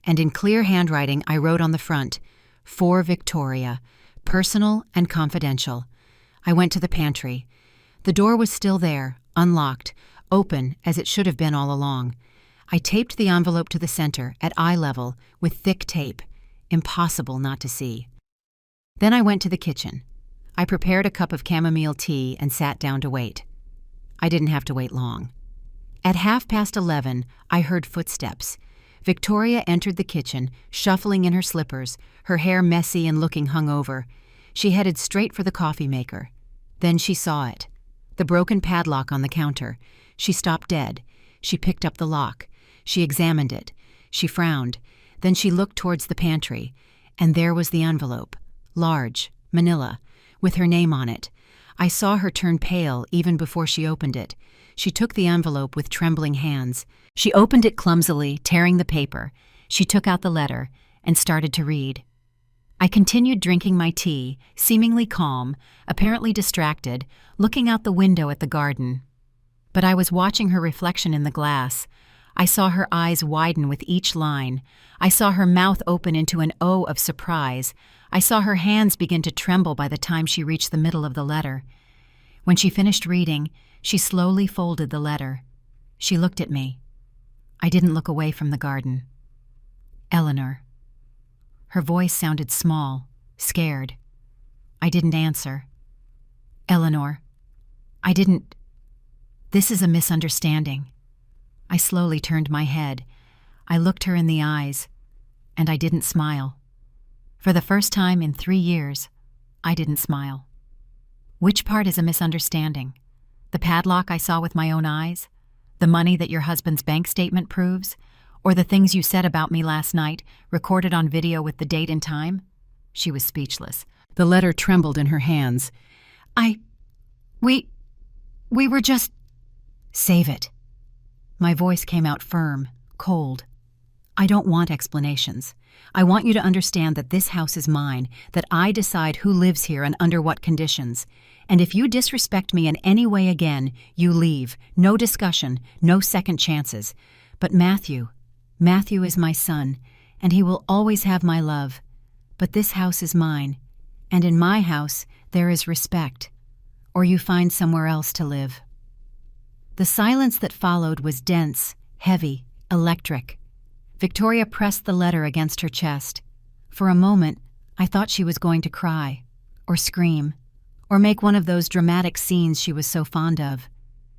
and in clear handwriting I wrote on the front, "For Victoria, personal and confidential." I went to the pantry. The door was still there, unlocked, open as it should have been all along. I taped the envelope to the center, at eye level, with thick tape. Impossible not to see. Then I went to the kitchen. I prepared a cup of chamomile tea and sat down to wait. I didn't have to wait long. At 11:30, I heard footsteps. Victoria entered the kitchen, shuffling in her slippers, her hair messy and looking hungover. She headed straight for the coffee maker. Then she saw it. The broken padlock on the counter. She stopped dead. She picked up the lock. She examined it. She frowned. Then she looked towards the pantry. And there was the envelope. Large, manila, with her name on it. I saw her turn pale even before she opened it. She took the envelope with trembling hands. She opened it clumsily, tearing the paper. She took out the letter and started to read. I continued drinking my tea, seemingly calm, apparently distracted, looking out the window at the garden. But I was watching her reflection in the glass. I saw her eyes widen with each line. I saw her mouth open into an O of surprise. I saw her hands begin to tremble by the time she reached the middle of the letter. When she finished reading, she slowly folded the letter. She looked at me. I didn't look away from the garden. Eleanor. Her voice sounded small, scared. I didn't answer. Eleanor. This is a misunderstanding. I slowly turned my head. I looked her in the eyes, and I didn't smile. For the first time in 3 years, I didn't smile. Which part is a misunderstanding? The padlock I saw with my own eyes? The money that your husband's bank statement proves? Or the things you said about me last night, recorded on video with the date and time? She was speechless. The letter trembled in her hands. We were just... Save it. My voice came out firm, cold. I don't want explanations. I want you to understand that this house is mine, that I decide who lives here and under what conditions. And if you disrespect me in any way again, you leave. No discussion, no second chances. But Matthew is my son, and he will always have my love. But this house is mine, and in my house there is respect. Or you find somewhere else to live. The silence that followed was dense, heavy, electric. Victoria pressed the letter against her chest. For a moment, I thought she was going to cry, or scream, or make one of those dramatic scenes she was so fond of.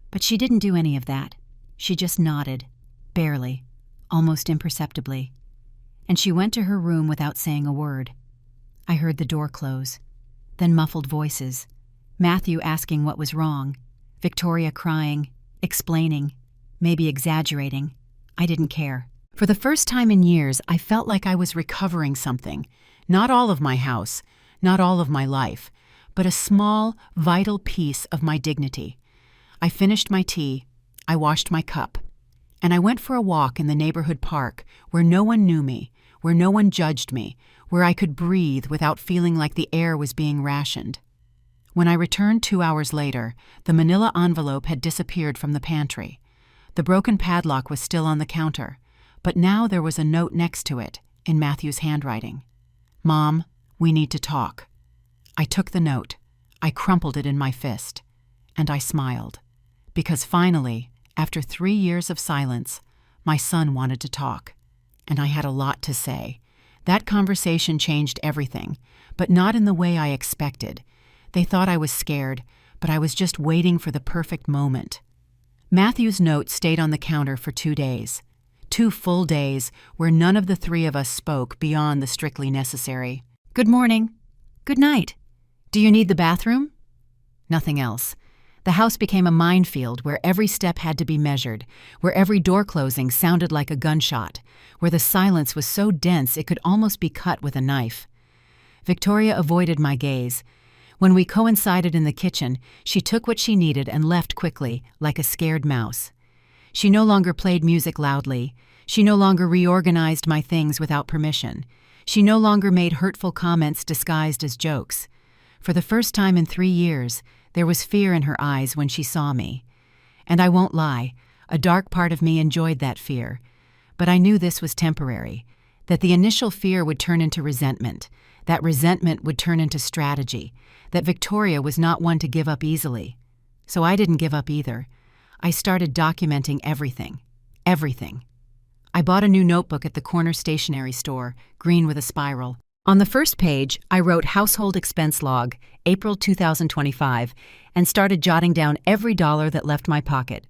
But she didn't do any of that. She just nodded, barely, almost imperceptibly. And she went to her room without saying a word. I heard the door close, then muffled voices. Matthew asking what was wrong, Victoria crying, explaining, maybe exaggerating. I didn't care. For the first time in years, I felt like I was recovering something. Not all of my house, not all of my life, but a small, vital piece of my dignity. I finished my tea, I washed my cup, and I went for a walk in the neighborhood park where no one knew me, where no one judged me, where I could breathe without feeling like the air was being rationed. When I returned 2 hours later, the manila envelope had disappeared from the pantry. The broken padlock was still on the counter, but now there was a note next to it, in Matthew's handwriting. "Mom, we need to talk." I took the note, I crumpled it in my fist, and I smiled. Because finally, after 3 years of silence, my son wanted to talk. And I had a lot to say. That conversation changed everything, but not in the way I expected. They thought I was scared, but I was just waiting for the perfect moment. Matthew's note stayed on the counter for 2 days. 2 full days where none of the 3 of us spoke beyond the strictly necessary. "Good morning." "Good night." "Do you need the bathroom?" Nothing else. The house became a minefield where every step had to be measured, where every door closing sounded like a gunshot, where the silence was so dense it could almost be cut with a knife. Victoria avoided my gaze. When we coincided in the kitchen, she took what she needed and left quickly, like a scared mouse. She no longer played music loudly. She no longer reorganized my things without permission. She no longer made hurtful comments disguised as jokes. For the first time in 3 years, there was fear in her eyes when she saw me. And I won't lie, a dark part of me enjoyed that fear. But I knew this was temporary, that the initial fear would turn into resentment, that resentment would turn into strategy, that Victoria was not one to give up easily. So I didn't give up either. I started documenting everything. Everything. I bought a new notebook at the corner stationery store, green with a spiral. On the first page, I wrote Household Expense Log, April 2025, and started jotting down every dollar that left my pocket.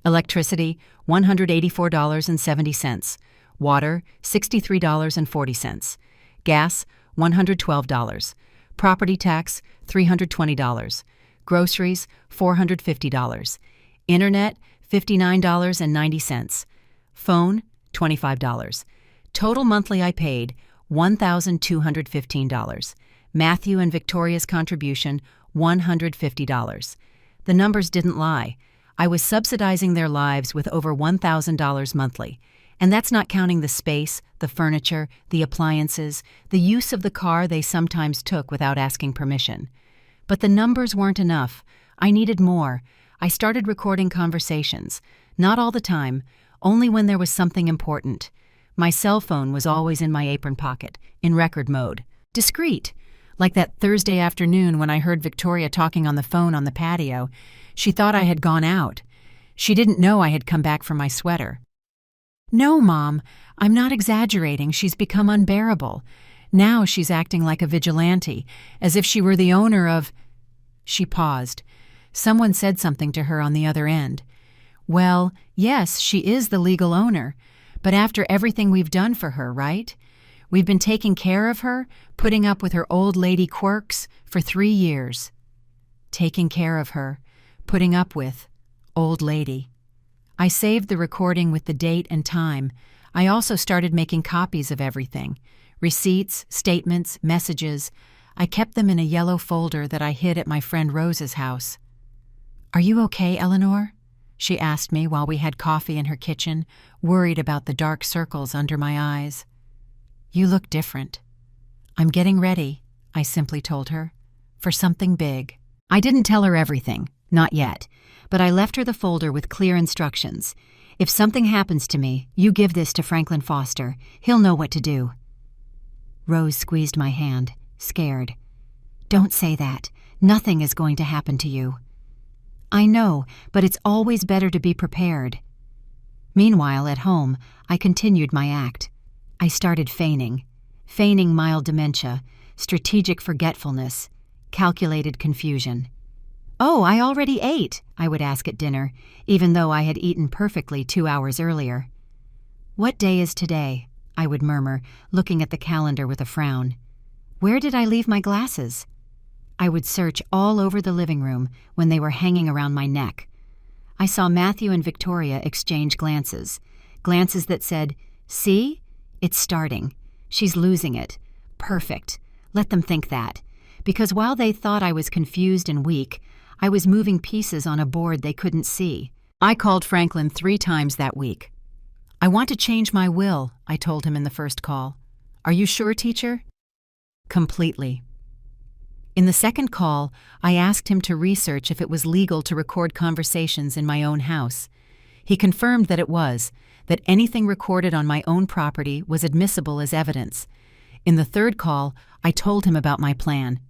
Electricity, $184.70. Water, $63.40. Gas, $112. Property tax, $320. Groceries, $450. Internet, $59.90. Phone, $25. Total monthly I paid, $1,215. Matthew and Victoria's contribution, $150. The numbers didn't lie. I was subsidizing their lives with over $1,000 monthly. And that's not counting the space, the furniture, the appliances, the use of the car they sometimes took without asking permission. But the numbers weren't enough. I needed more. I started recording conversations. Not all the time, only when there was something important. My cell phone was always in my apron pocket, in record mode. Discreet, like that Thursday afternoon when I heard Victoria talking on the phone on the patio. She thought I had gone out. She didn't know I had come back for my sweater. "No, Mom, I'm not exaggerating. She's become unbearable. Now she's acting like a vigilante, as if she were the owner of—" She paused. Someone said something to her on the other end. "Well, yes, she is the legal owner, but after everything we've done for her, right? We've been taking care of her, putting up with her old lady quirks for 3 years." Taking care of her, putting up with, old lady. I saved the recording with the date and time. I also started making copies of everything. Receipts, statements, messages. I kept them in a yellow folder that I hid at my friend Rose's house. "Are you okay, Eleanor?" she asked me while we had coffee in her kitchen, worried about the dark circles under my eyes. "You look different." "I'm getting ready," I simply told her, "for something big." I didn't tell her everything, not yet, but I left her the folder with clear instructions. "If something happens to me, you give this to Franklin Foster. He'll know what to do." Rose squeezed my hand, scared. "Don't say that. Nothing is going to happen to you." "I know, but it's always better to be prepared." Meanwhile, at home, I continued my act. I started feigning mild dementia, strategic forgetfulness, calculated confusion. "Oh, I already ate," I would ask at dinner, even though I had eaten perfectly 2 hours earlier. "What day is today?" I would murmur, looking at the calendar with a frown. "Where did I leave my glasses?" I would search all over the living room when they were hanging around my neck. I saw Matthew and Victoria exchange glances that said, "See? It's starting. She's losing it. Perfect. Let them think that." Because while they thought I was confused and weak, I was moving pieces on a board they couldn't see. I called Franklin 3 times that week. "I want to change my will," I told him in the first call. "Are you sure, teacher?" "Completely." In the second call, I asked him to research if it was legal to record conversations in my own house. He confirmed that it was, that anything recorded on my own property was admissible as evidence. In the third call, I told him about my plan.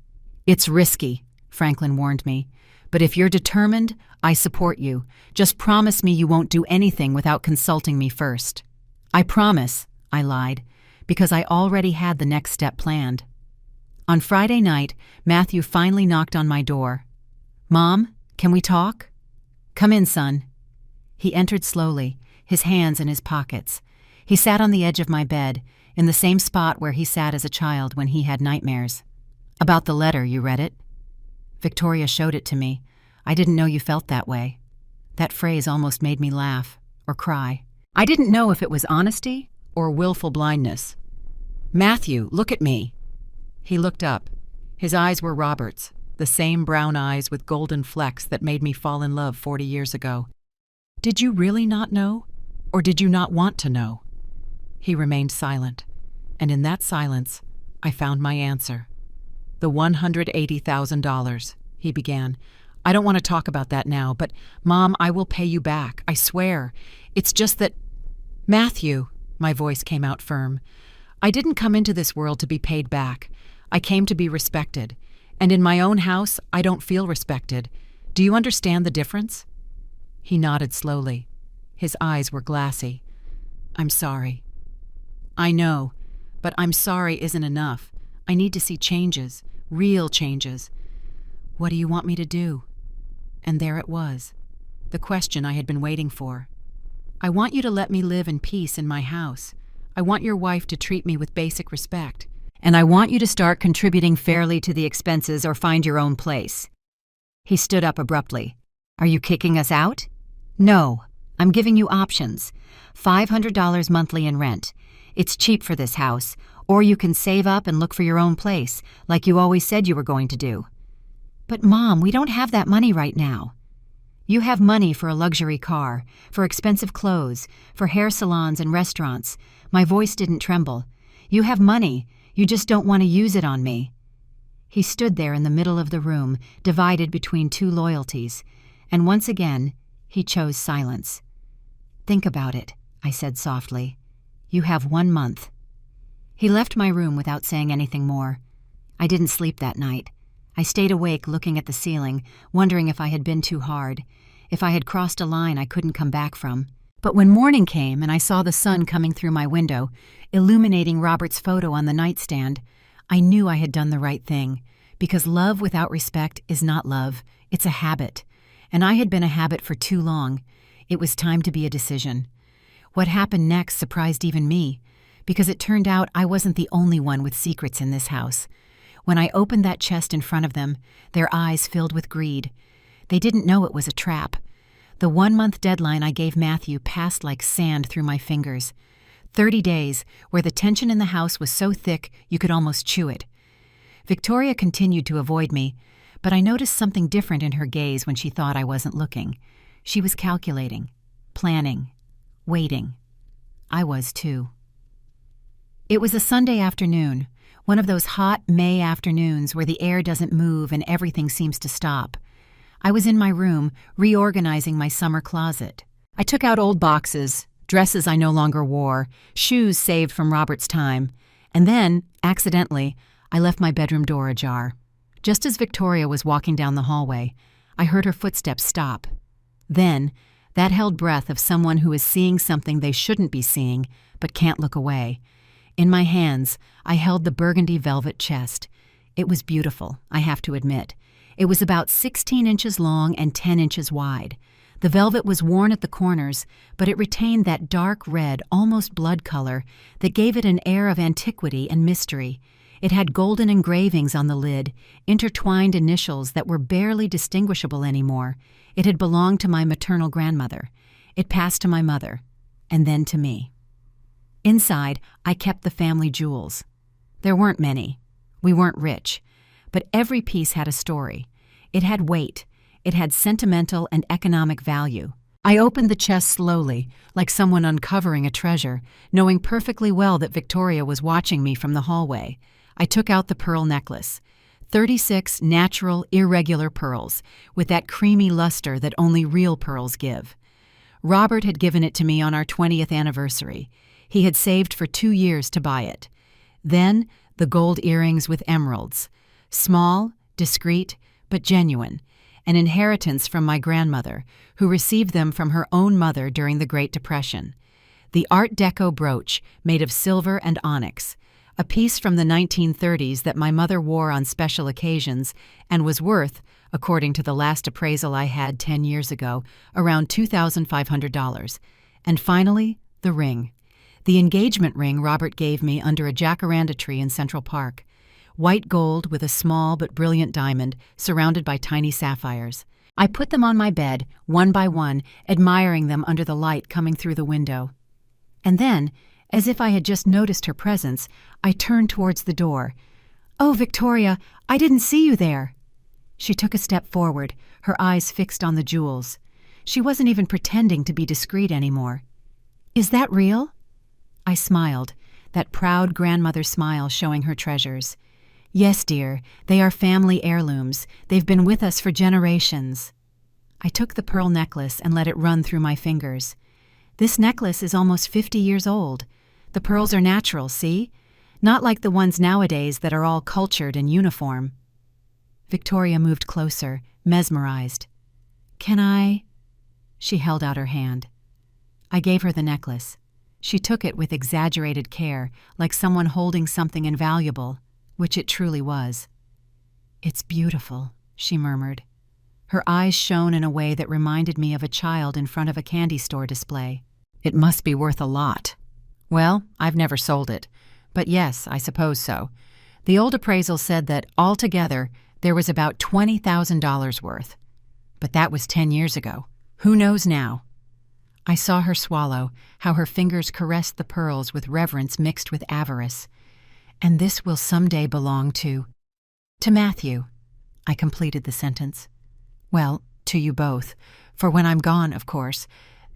"It's risky," Franklin warned me, "but if you're determined, I support you. Just promise me you won't do anything without consulting me first." "I promise," I lied, because I already had the next step planned. On Friday night, Matthew finally knocked on my door. "Mom, can we talk?" "Come in, son." He entered slowly, his hands in his pockets. He sat on the edge of my bed, in the same spot where he sat as a child when he had nightmares. "About the letter, you read it?" "Victoria showed it to me. I didn't know you felt that way." That phrase almost made me laugh, or cry. I didn't know if it was honesty or willful blindness. "Matthew, look at me." He looked up. His eyes were Robert's, the same brown eyes with golden flecks that made me fall in love 40 years ago. "Did you really not know? Or did you not want to know?" He remained silent, and in that silence, I found my answer. "The $180,000, he began. "I don't want to talk about that now, but, Mom, I will pay you back, I swear. It's just that—" "Matthew," my voice came out firm, "I didn't come into this world to be paid back. I came to be respected. And in my own house, I don't feel respected. Do you understand the difference?" He nodded slowly. His eyes were glassy. "I'm sorry." "I know, but I'm sorry isn't enough. I need to see changes, real changes." "What do you want me to do?" And there it was, the question I had been waiting for. "I want you to let me live in peace in my house. I want your wife to treat me with basic respect. And I want you to start contributing fairly to the expenses or find your own place." He stood up abruptly. "Are you kicking us out?" "No, I'm giving you options. $500 monthly in rent. It's cheap for this house, or you can save up and look for your own place, like you always said you were going to do." "But Mom, we don't have that money right now." "You have money for a luxury car, for expensive clothes, for hair salons and restaurants." My voice didn't tremble. "You have money. You just don't want to use it on me." He stood there in the middle of the room, divided between 2 loyalties, and once again, he chose silence. "Think about it," I said softly. "You have 1 month." He left my room without saying anything more. I didn't sleep that night. I stayed awake looking at the ceiling, wondering if I had been too hard, if I had crossed a line I couldn't come back from. But when morning came and I saw the sun coming through my window, illuminating Robert's photo on the nightstand, I knew I had done the right thing, because love without respect is not love, it's a habit. And I had been a habit for too long. It was time to be a decision. What happened next surprised even me, because it turned out I wasn't the only one with secrets in this house. When I opened that chest in front of them, their eyes filled with greed. They didn't know it was a trap. The 1-month deadline I gave Matthew passed like sand through my fingers. 30 days, where the tension in the house was so thick you could almost chew it. Victoria continued to avoid me, but I noticed something different in her gaze when she thought I wasn't looking. She was calculating, planning, waiting. I was too. It was a Sunday afternoon, one of those hot May afternoons where the air doesn't move and everything seems to stop. I was in my room, reorganizing my summer closet. I took out old boxes, dresses I no longer wore, shoes saved from Robert's time, and then, accidentally, I left my bedroom door ajar. Just as Victoria was walking down the hallway, I heard her footsteps stop. Then, that held breath of someone who is seeing something they shouldn't be seeing, but can't look away. In my hands, I held the burgundy velvet chest. It was beautiful, I have to admit. It was about 16 inches long and 10 inches wide. The velvet was worn at the corners, but it retained that dark red, almost blood color, that gave it an air of antiquity and mystery. It had golden engravings on the lid, intertwined initials that were barely distinguishable anymore. It had belonged to my maternal grandmother. It passed to my mother, and then to me. Inside, I kept the family jewels. There weren't many. We weren't rich. But every piece had a story. It had weight. It had sentimental and economic value. I opened the chest slowly, like someone uncovering a treasure, knowing perfectly well that Victoria was watching me from the hallway. I took out the pearl necklace. 36 natural, irregular pearls, with that creamy luster that only real pearls give. Robert had given it to me on our 20th anniversary. He had saved for 2 years to buy it. Then, the gold earrings with emeralds. Small, discreet, but genuine, an inheritance from my grandmother, who received them from her own mother during the Great Depression. The Art Deco brooch, made of silver and onyx, a piece from the 1930s that my mother wore on special occasions and was worth, according to the last appraisal I had 10 years ago, around $2,500. And finally, the ring. The engagement ring Robert gave me under a jacaranda tree in Central Park. White gold with a small but brilliant diamond surrounded by tiny sapphires. I put them on my bed, one by one, admiring them under the light coming through the window. And then, as if I had just noticed her presence, I turned towards the door. "Oh, Victoria, I didn't see you there." She took a step forward, her eyes fixed on the jewels. She wasn't even pretending to be discreet anymore. "Is that real?" I smiled, that proud grandmother smile showing her treasures. "Yes, dear, they are family heirlooms. They've been with us for generations." I took the pearl necklace and let it run through my fingers. "This necklace is almost 50 years old. The pearls are natural, see? Not like the ones nowadays that are all cultured and uniform." Victoria moved closer, mesmerized. "Can I?" She held out her hand. I gave her the necklace. She took it with exaggerated care, like someone holding something invaluable, which it truly was. "It's beautiful," she murmured. Her eyes shone in a way that reminded me of a child in front of a candy store display. "It must be worth a lot." "Well, I've never sold it. But yes, I suppose so. The old appraisal said that, altogether, there was about $20,000 worth. But that was 10 years ago. Who knows now?" I saw her swallow, how her fingers caressed the pearls with reverence mixed with avarice. "And this will someday belong to Matthew." I completed the sentence. "Well, to you both. For when I'm gone, of course,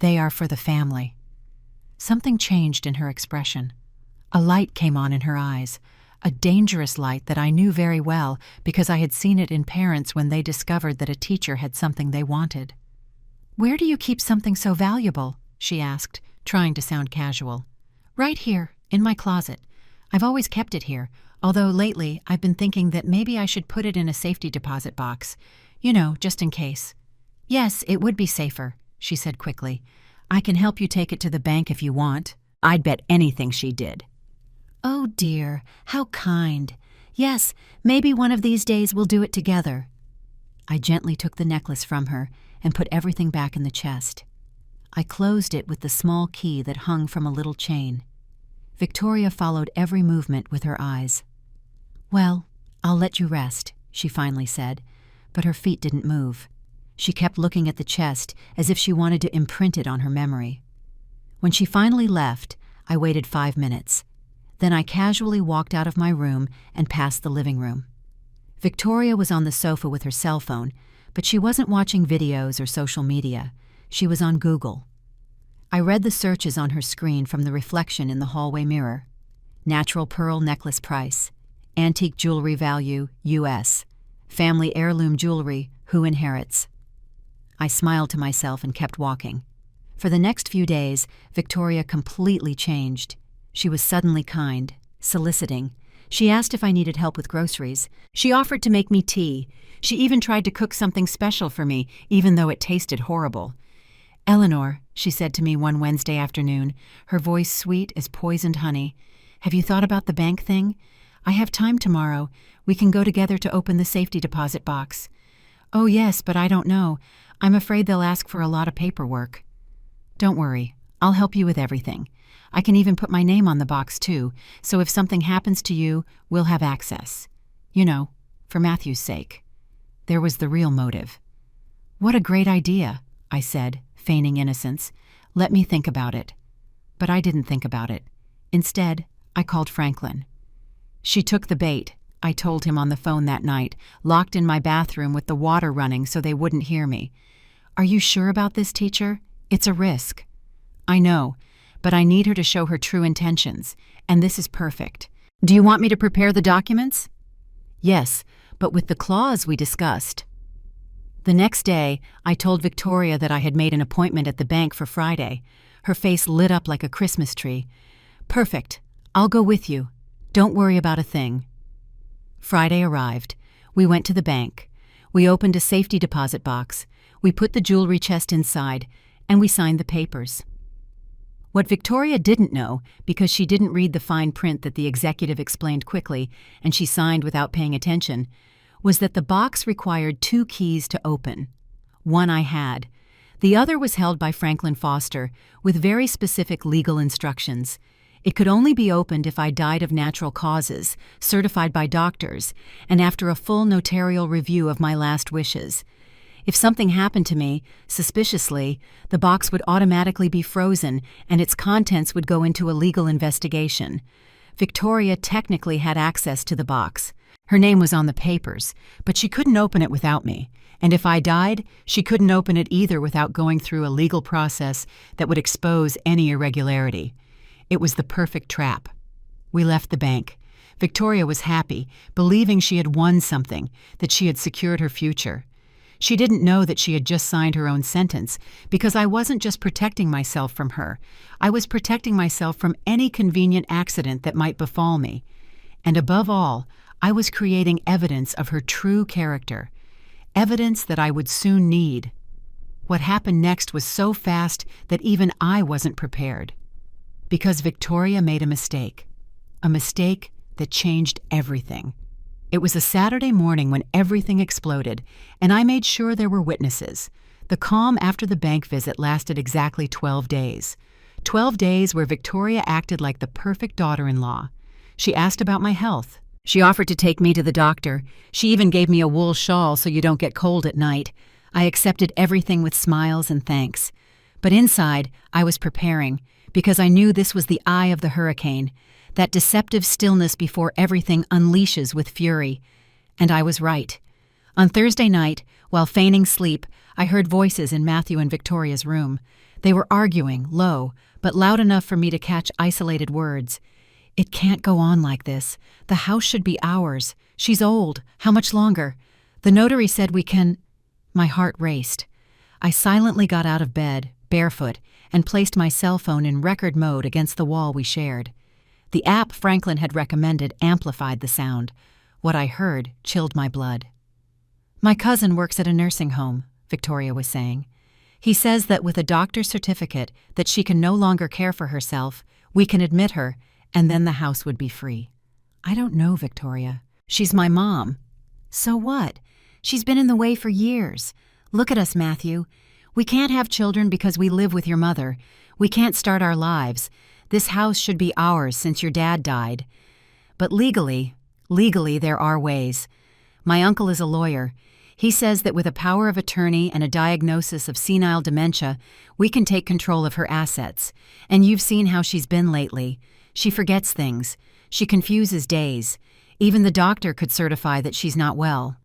they are for the family." Something changed in her expression. A light came on in her eyes, a dangerous light that I knew very well because I had seen it in parents when they discovered that a teacher had something they wanted. "Where do you keep something so valuable?" she asked, trying to sound casual. "Right here, in my closet. I've always kept it here, although lately I've been thinking that maybe I should put it in a safety deposit box. You know, just in case." "Yes, it would be safer," she said quickly. "I can help you take it to the bank if you want." I'd bet anything she did. "Oh dear, how kind. Yes, maybe one of these days we'll do it together." I gently took the necklace from her and put everything back in the chest. I closed it with the small key that hung from a little chain. Victoria followed every movement with her eyes. "Well, I'll let you rest," she finally said, but her feet didn't move. She kept looking at the chest as if she wanted to imprint it on her memory. When she finally left, I waited 5 minutes. Then I casually walked out of my room and past the living room. Victoria was on the sofa with her cell phone, but she wasn't watching videos or social media. She was on Google. I read the searches on her screen from the reflection in the hallway mirror. Natural pearl necklace price. Antique jewelry value, U.S. Family heirloom jewelry, who inherits? I smiled to myself and kept walking. For the next few days, Victoria completely changed. She was suddenly kind, soliciting. She asked if I needed help with groceries. She offered to make me tea. She even tried to cook something special for me, even though it tasted horrible. "Eleanor," she said to me one Wednesday afternoon, her voice sweet as poisoned honey, "have you thought about the bank thing? I have time tomorrow. We can go together to open the safety deposit box." "Oh yes, but I don't know. I'm afraid they'll ask for a lot of paperwork." "Don't worry. I'll help you with everything. I can even put my name on the box too, so if something happens to you, we'll have access. You know, for Matthew's sake." There was the real motive. "What a great idea," I said, feigning innocence. "Let me think about it." But I didn't think about it. Instead, I called Franklin. "She took the bait," I told him on the phone that night, locked in my bathroom with the water running so they wouldn't hear me. "Are you sure about this, teacher? It's a risk." "I know, but I need her to show her true intentions, and this is perfect. Do you want me to prepare the documents?" "Yes, but with the clause we discussed." The next day, I told Victoria that I had made an appointment at the bank for Friday. Her face lit up like a Christmas tree. "Perfect. I'll go with you. Don't worry about a thing." Friday arrived. We went to the bank. We opened a safety deposit box. We put the jewelry chest inside, and we signed the papers. What Victoria didn't know, because she didn't read the fine print that the executive explained quickly, and she signed without paying attention, was that the box required 2 keys to open. One I had. The other was held by Franklin Foster, with very specific legal instructions. It could only be opened if I died of natural causes, certified by doctors, and after a full notarial review of my last wishes. If something happened to me, suspiciously, the box would automatically be frozen and its contents would go into a legal investigation. Victoria technically had access to the box. Her name was on the papers, but she couldn't open it without me. And if I died, she couldn't open it either without going through a legal process that would expose any irregularity. It was the perfect trap. We left the bank. Victoria was happy, believing she had won something, that she had secured her future. She didn't know that she had just signed her own sentence, because I wasn't just protecting myself from her. I was protecting myself from any convenient accident that might befall me. And above all, I was creating evidence of her true character, evidence that I would soon need. What happened next was so fast that even I wasn't prepared. Because Victoria made a mistake that changed everything. It was a Saturday morning when everything exploded, and I made sure there were witnesses. The calm after the bank visit lasted exactly 12 days. 12 days where Victoria acted like the perfect daughter-in-law. She asked about my health. She offered to take me to the doctor. She even gave me a wool shawl so you don't get cold at night. I accepted everything with smiles and thanks. But inside, I was preparing, because I knew this was the eye of the hurricane, that deceptive stillness before everything unleashes with fury. And I was right. On Thursday night, while feigning sleep, I heard voices in Matthew and Victoria's room. They were arguing, low, but loud enough for me to catch isolated words. "It can't go on like this. The house should be ours. She's old. How much longer? The notary said we can—" My heart raced. I silently got out of bed, barefoot, and placed my cell phone in record mode against the wall we shared. The app Franklin had recommended amplified the sound. What I heard chilled my blood. "My cousin works at a nursing home," Victoria was saying. "He says that with a doctor's certificate that she can no longer care for herself, we can admit her, and then the house would be free." "I don't know, Victoria. She's my mom." "So what? She's been in the way for years. Look at us, Matthew. We can't have children because we live with your mother. We can't start our lives. This house should be ours since your dad died. But legally there are ways. My uncle is a lawyer. He says that with a power of attorney and a diagnosis of senile dementia, we can take control of her assets. And you've seen how she's been lately. She forgets things. She confuses days. Even the doctor could certify that she's not well."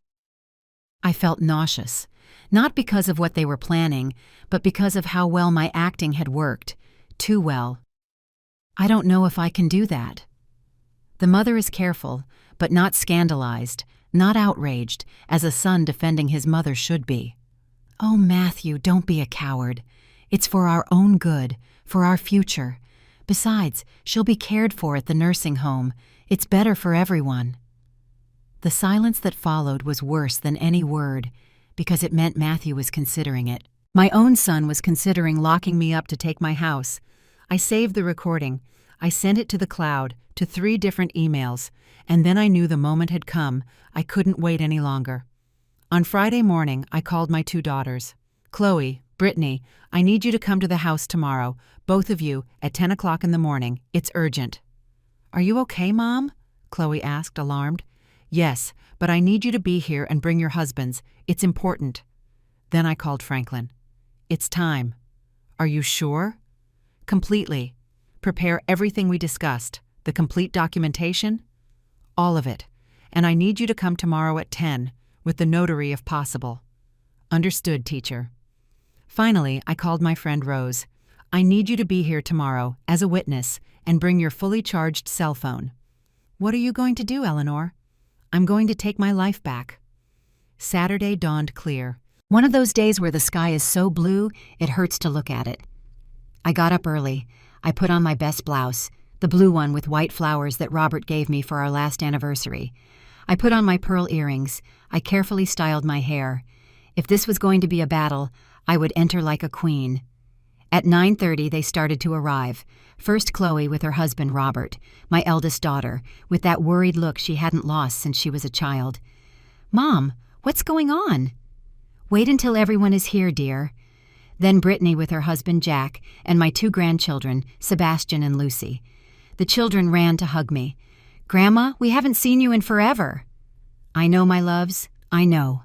I felt nauseous, not because of what they were planning, but because of how well my acting had worked. Too well. "I don't know if I can do that." The mother is careful, but not scandalized, not outraged, as a son defending his mother should be. "Oh, Matthew, don't be a coward. It's for our own good, for our future. Besides, she'll be cared for at the nursing home. It's better for everyone." The silence that followed was worse than any word, because it meant Matthew was considering it. My own son was considering locking me up to take my house. I saved the recording. I sent it to the cloud, to 3 different emails, and then I knew the moment had come. I couldn't wait any longer. On Friday morning, I called my 2 daughters. "Chloe, Brittany, I need you to come to the house tomorrow, both of you, at 10 o'clock in the morning. It's urgent." "Are you okay, Mom?" Chloe asked, alarmed. "Yes, but I need you to be here and bring your husbands. It's important." Then I called Franklin. "It's time." "Are you sure?" "Completely. Prepare everything we discussed. The complete documentation?" "All of it. And I need you to come tomorrow at 10, with the notary if possible." "Understood, teacher." Finally, I called my friend Rose. "I need you to be here tomorrow, as a witness, and bring your fully charged cell phone." "What are you going to do, Eleanor?" "I'm going to take my life back." Saturday dawned clear. One of those days where the sky is so blue, it hurts to look at it. I got up early. I put on my best blouse, the blue one with white flowers that Robert gave me for our last anniversary. I put on my pearl earrings. I carefully styled my hair. If this was going to be a battle, I would enter like a queen. At 9:30, they started to arrive. First Chloe with her husband Robert, my eldest daughter, with that worried look she hadn't lost since she was a child. "Mom, what's going on?" "Wait until everyone is here, dear." Then Brittany with her husband Jack, and my 2 grandchildren, Sebastian and Lucy. The children ran to hug me. "Grandma, we haven't seen you in forever." "I know, my loves, I know."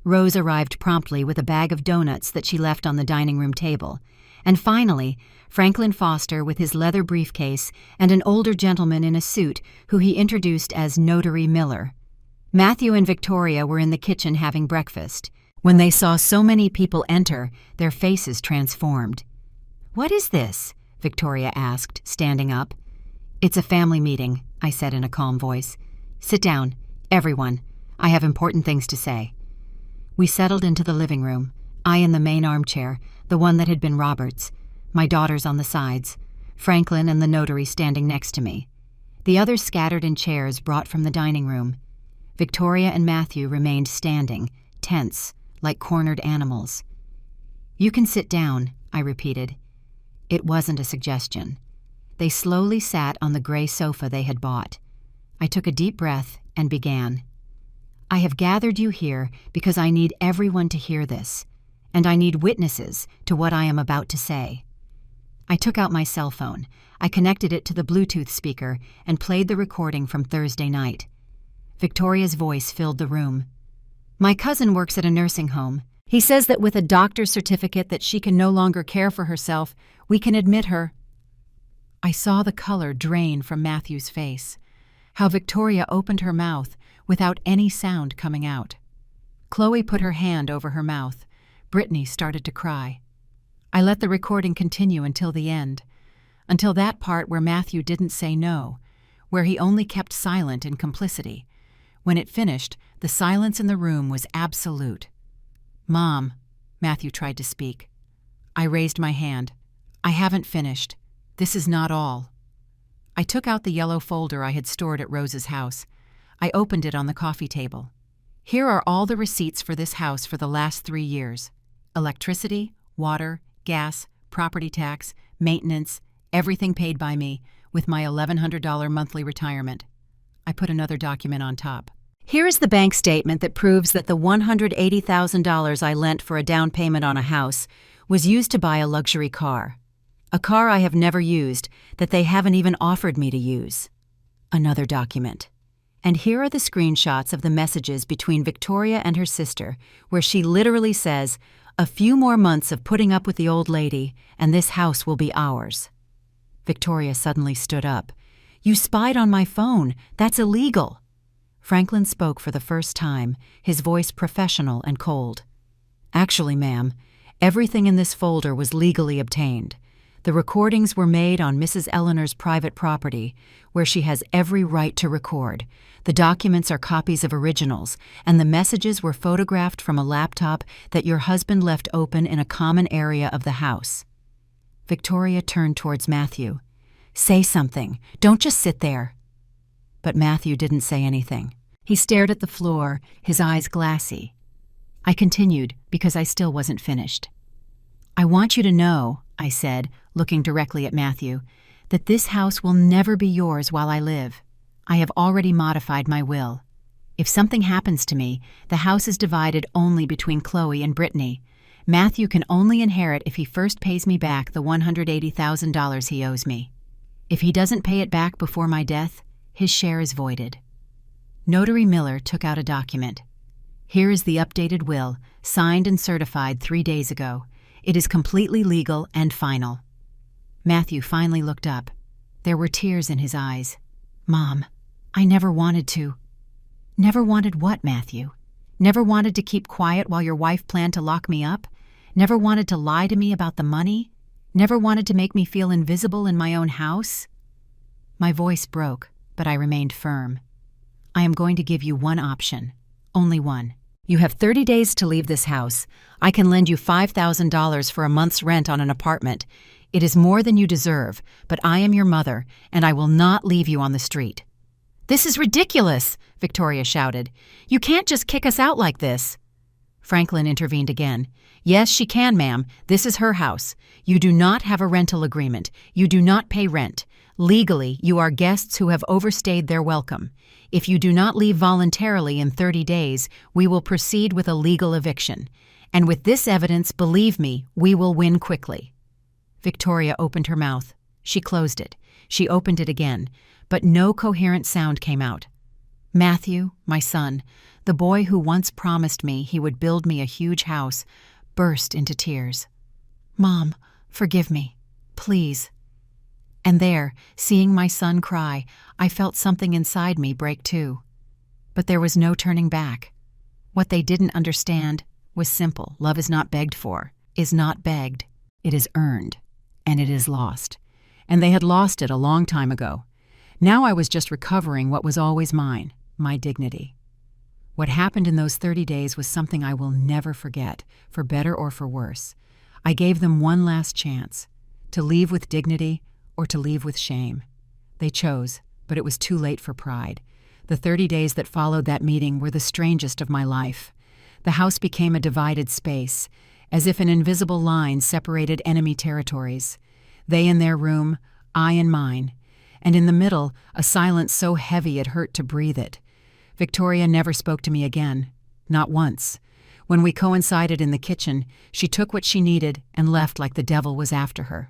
Rose arrived promptly with a bag of donuts that she left on the dining room table. And finally, Franklin Foster with his leather briefcase and an older gentleman in a suit who he introduced as Notary Miller. Matthew and Victoria were in the kitchen having breakfast. When they saw so many people enter, their faces transformed. "What is this?" Victoria asked, standing up. "It's a family meeting," I said in a calm voice. "Sit down, everyone. I have important things to say." We settled into the living room, I in the main armchair, the one that had been Robert's, my daughters on the sides, Franklin and the notary standing next to me. The others scattered in chairs brought from the dining room. Victoria and Matthew remained standing, tense, like cornered animals. "You can sit down," I repeated. It wasn't a suggestion. They slowly sat on the gray sofa they had bought. I took a deep breath and began. "I have gathered you here because I need everyone to hear this, and I need witnesses to what I am about to say." I took out my cell phone. I connected it to the Bluetooth speaker and played the recording from Thursday night. Victoria's voice filled the room. "My cousin works at a nursing home. He says that with a doctor's certificate that she can no longer care for herself, we can admit her." I saw the color drain from Matthew's face, how Victoria opened her mouth without any sound coming out. Chloe put her hand over her mouth. Brittany started to cry. I let the recording continue until the end, until that part where Matthew didn't say no, where he only kept silent in complicity. When it finished, the silence in the room was absolute. "Mom," Matthew tried to speak. I raised my hand. I haven't finished. This is not all. I took out the yellow folder I had stored at Rose's house. I opened it on the coffee table. Here are all the receipts for this house for the last 3 years. Electricity, water, gas, property tax, maintenance, everything paid by me, with my $1,100 monthly retirement. I put another document on top. Here is the bank statement that proves that the $180,000 I lent for a down payment on a house was used to buy a luxury car. A car I have never used, that they haven't even offered me to use. Another document. And here are the screenshots of the messages between Victoria and her sister, where she literally says, "A few more months of putting up with the old lady, and this house will be ours." Victoria suddenly stood up. "You spied on my phone. That's illegal." Franklin spoke for the first time, his voice professional and cold. "Actually, ma'am, everything in this folder was legally obtained. The recordings were made on Mrs. Eleanor's private property, where she has every right to record. The documents are copies of originals, and the messages were photographed from a laptop that your husband left open in a common area of the house." Victoria turned towards Matthew. "Say something. Don't just sit there." But Matthew didn't say anything. He stared at the floor, his eyes glassy. I continued, because I still wasn't finished. "I want you to know," I said, looking directly at Matthew, "that this house will never be yours while I live. I have already modified my will. If something happens to me, the house is divided only between Chloe and Brittany. Matthew can only inherit if he first pays me back the $180,000 he owes me. If he doesn't pay it back before my death, his share is voided." Notary Miller took out a document. "Here is the updated will, signed and certified 3 days ago. It is completely legal and final." Matthew finally looked up. There were tears in his eyes. "Mom, I never wanted to." "Never wanted what, Matthew? Never wanted to keep quiet while your wife planned to lock me up? Never wanted to lie to me about the money? Never wanted to make me feel invisible in my own house?" My voice broke, but I remained firm. "I am going to give you one option. Only one. You have 30 days to leave this house. I can lend you $5,000 for a month's rent on an apartment. It is more than you deserve, but I am your mother, and I will not leave you on the street." "This is ridiculous," Victoria shouted. "You can't just kick us out like this." Franklin intervened again. "Yes, she can, ma'am. This is her house. You do not have a rental agreement. You do not pay rent. Legally, you are guests who have overstayed their welcome. If you do not leave voluntarily in 30 days, we will proceed with a legal eviction. And with this evidence, believe me, we will win quickly." Victoria opened her mouth. She closed it. She opened it again, but no coherent sound came out. Matthew, my son, the boy who once promised me he would build me a huge house, burst into tears. "Mom, forgive me. Please." And there, seeing my son cry, I felt something inside me break too. But there was no turning back. What they didn't understand was simple. Love is not begged for, is not begged. It is earned, and it is lost. And they had lost it a long time ago. Now I was just recovering what was always mine, my dignity. What happened in those 30 days was something I will never forget, for better or for worse. I gave them one last chance, to leave with dignity or to leave with shame. They chose, but it was too late for pride. The 30 days that followed that meeting were the strangest of my life. The house became a divided space, as if an invisible line separated enemy territories. They in their room, I in mine, and in the middle, a silence so heavy it hurt to breathe it. Victoria never spoke to me again, not once. When we coincided in the kitchen, she took what she needed and left like the devil was after her.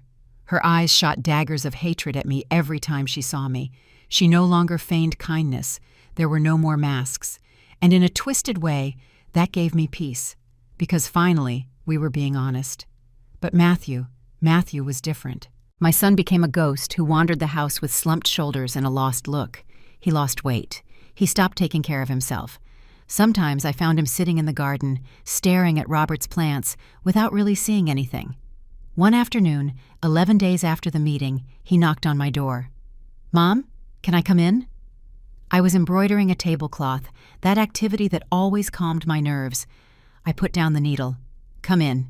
Her eyes shot daggers of hatred at me every time she saw me. She no longer feigned kindness. There were no more masks. And in a twisted way, that gave me peace, because finally we were being honest. But Matthew was different. My son became a ghost who wandered the house with slumped shoulders and a lost look. He lost weight. He stopped taking care of himself. Sometimes I found him sitting in the garden, staring at Robert's plants without really seeing anything. One afternoon, 11 days after the meeting, he knocked on my door. "Mom, can I come in?" I was embroidering a tablecloth, that activity that always calmed my nerves. I put down the needle. "Come in."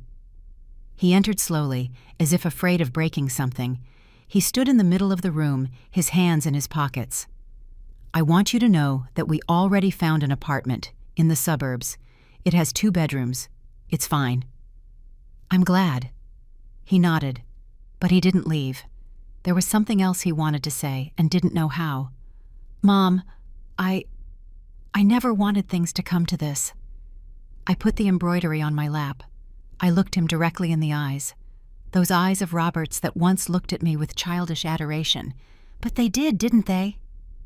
He entered slowly, as if afraid of breaking something. He stood in the middle of the room, his hands in his pockets. "I want you to know that we already found an apartment, in the suburbs. It has 2 bedrooms. It's fine." "I'm glad." He nodded, but he didn't leave. There was something else he wanted to say and didn't know how. "Mom, I never wanted things to come to this." I put the embroidery on my lap. I looked him directly in the eyes. Those eyes of Robert's that once looked at me with childish adoration. "But they did, didn't they?"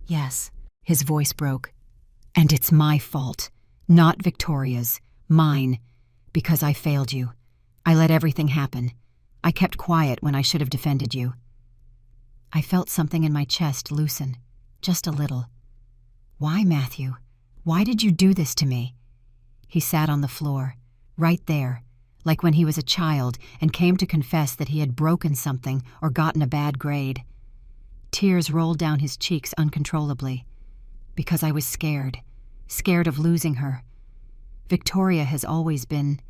"Yes." His voice broke. "And it's my fault, not Victoria's, mine, because I failed you. I let everything happen. I kept quiet when I should have defended you." I felt something in my chest loosen, just a little. "Why, Matthew? Why did you do this to me?" He sat on the floor, right there, like when he was a child and came to confess that he had broken something or gotten a bad grade. Tears rolled down his cheeks uncontrollably. Because I was scared of losing her. Victoria has always been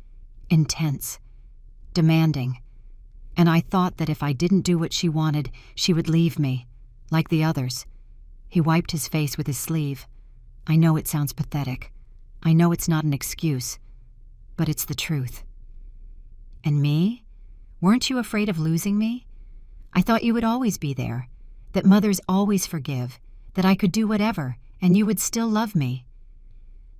intense, demanding, and I thought that if I didn't do what she wanted, she would leave me, like the others. He wiped his face with his sleeve. "I know it sounds pathetic. I know it's not an excuse, but it's the truth." "And me? Weren't you afraid of losing me? I thought you would always be there, that mothers always forgive, that I could do whatever, and you would still love me."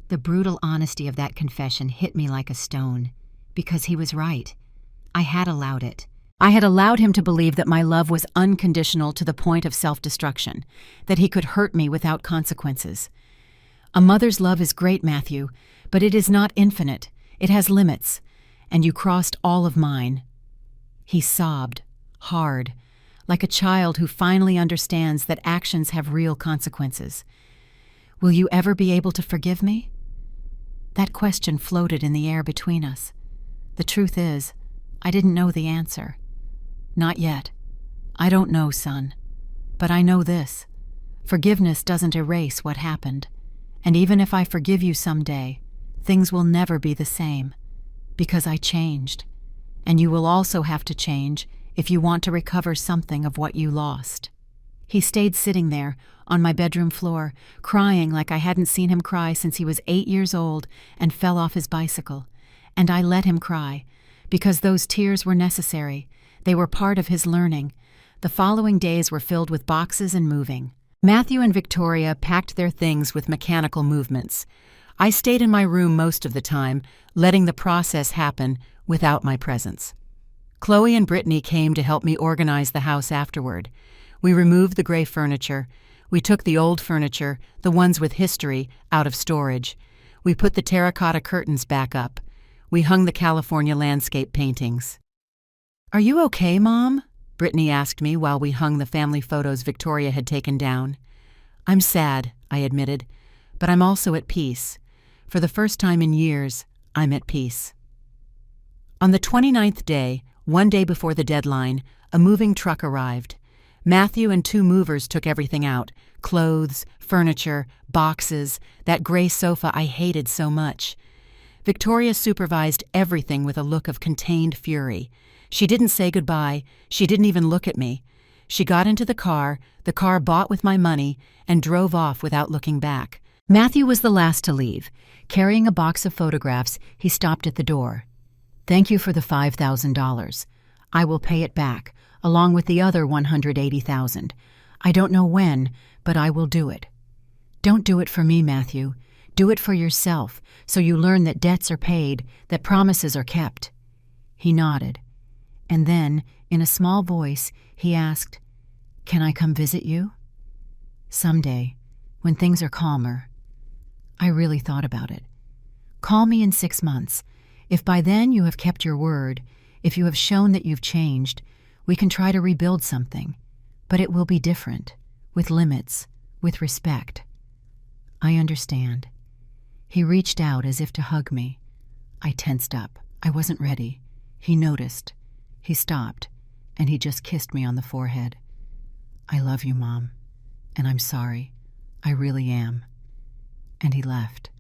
The brutal honesty of that confession hit me like a stone, because he was right. I had allowed it. I had allowed him to believe that my love was unconditional to the point of self-destruction, that he could hurt me without consequences. A mother's love is great, Matthew, but it is not infinite. It has limits, and you crossed all of mine. He sobbed, hard, like a child who finally understands that actions have real consequences. "Will you ever be able to forgive me?" That question floated in the air between us. The truth is, I didn't know the answer. Not yet. I don't know, son. But I know this. Forgiveness doesn't erase what happened. And even if I forgive you someday, things will never be the same. Because I changed. And you will also have to change if you want to recover something of what you lost. He stayed sitting there, on my bedroom floor, crying like I hadn't seen him cry since he was 8 years old and fell off his bicycle. And I let him cry, because those tears were necessary. They were part of his learning. The following days were filled with boxes and moving. Matthew and Victoria packed their things with mechanical movements. I stayed in my room most of the time, letting the process happen without my presence. Chloe and Brittany came to help me organize the house afterward. We removed the gray furniture. We took the old furniture, the ones with history, out of storage. We put the terracotta curtains back up. We hung the California landscape paintings. "Are you okay, Mom?" Brittany asked me while we hung the family photos Victoria had taken down. "I'm sad," I admitted, "but I'm also at peace. For the first time in years, I'm at peace." On the 29th day, one day before the deadline, a moving truck arrived. Matthew and 2 movers took everything out: clothes, furniture, boxes, that gray sofa I hated so much. Victoria supervised everything with a look of contained fury. She didn't say goodbye. She didn't even look at me. She got into the car bought with my money, and drove off without looking back. Matthew was the last to leave. Carrying a box of photographs, he stopped at the door. "Thank you for the $5,000. I will pay it back, along with the other $180,000. I don't know when, but I will do it." "Don't do it for me, Matthew. Do it for yourself, so you learn that debts are paid, that promises are kept." He nodded. And then, in a small voice, he asked, "Can I come visit you?" "Someday, when things are calmer." I really thought about it. "Call me in 6 months. If by then you have kept your word, if you have shown that you've changed, we can try to rebuild something. But it will be different, with limits, with respect." "I understand." He reached out as if to hug me. I tensed up. I wasn't ready. He noticed. He stopped, and he just kissed me on the forehead. "I love you, Mom, and I'm sorry. I really am." And he left.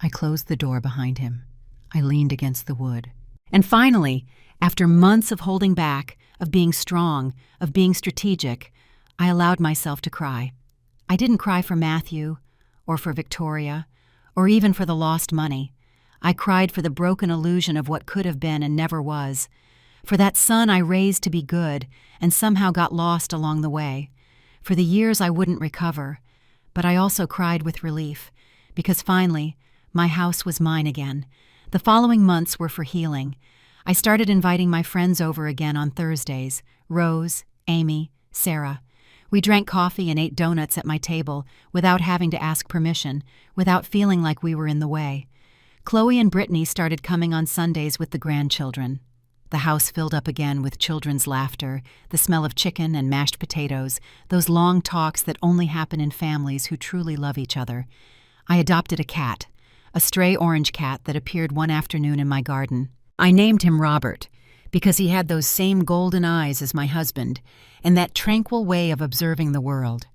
I closed the door behind him. I leaned against the wood. And finally, after months of holding back, of being strong, of being strategic, I allowed myself to cry. I didn't cry for Matthew, or for Victoria, or even for the lost money. I cried for the broken illusion of what could have been and never was, for that son I raised to be good and somehow got lost along the way, for the years I wouldn't recover. But I also cried with relief, because finally, my house was mine again. The following months were for healing. I started inviting my friends over again on Thursdays: Rose, Amy, Sarah. We drank coffee and ate donuts at my table without having to ask permission, without feeling like we were in the way. Chloe and Brittany started coming on Sundays with the grandchildren. The house filled up again with children's laughter, the smell of chicken and mashed potatoes, those long talks that only happen in families who truly love each other. I adopted a cat, a stray orange cat that appeared one afternoon in my garden. I named him Robert, because he had those same golden eyes as my husband, and that tranquil way of observing the world.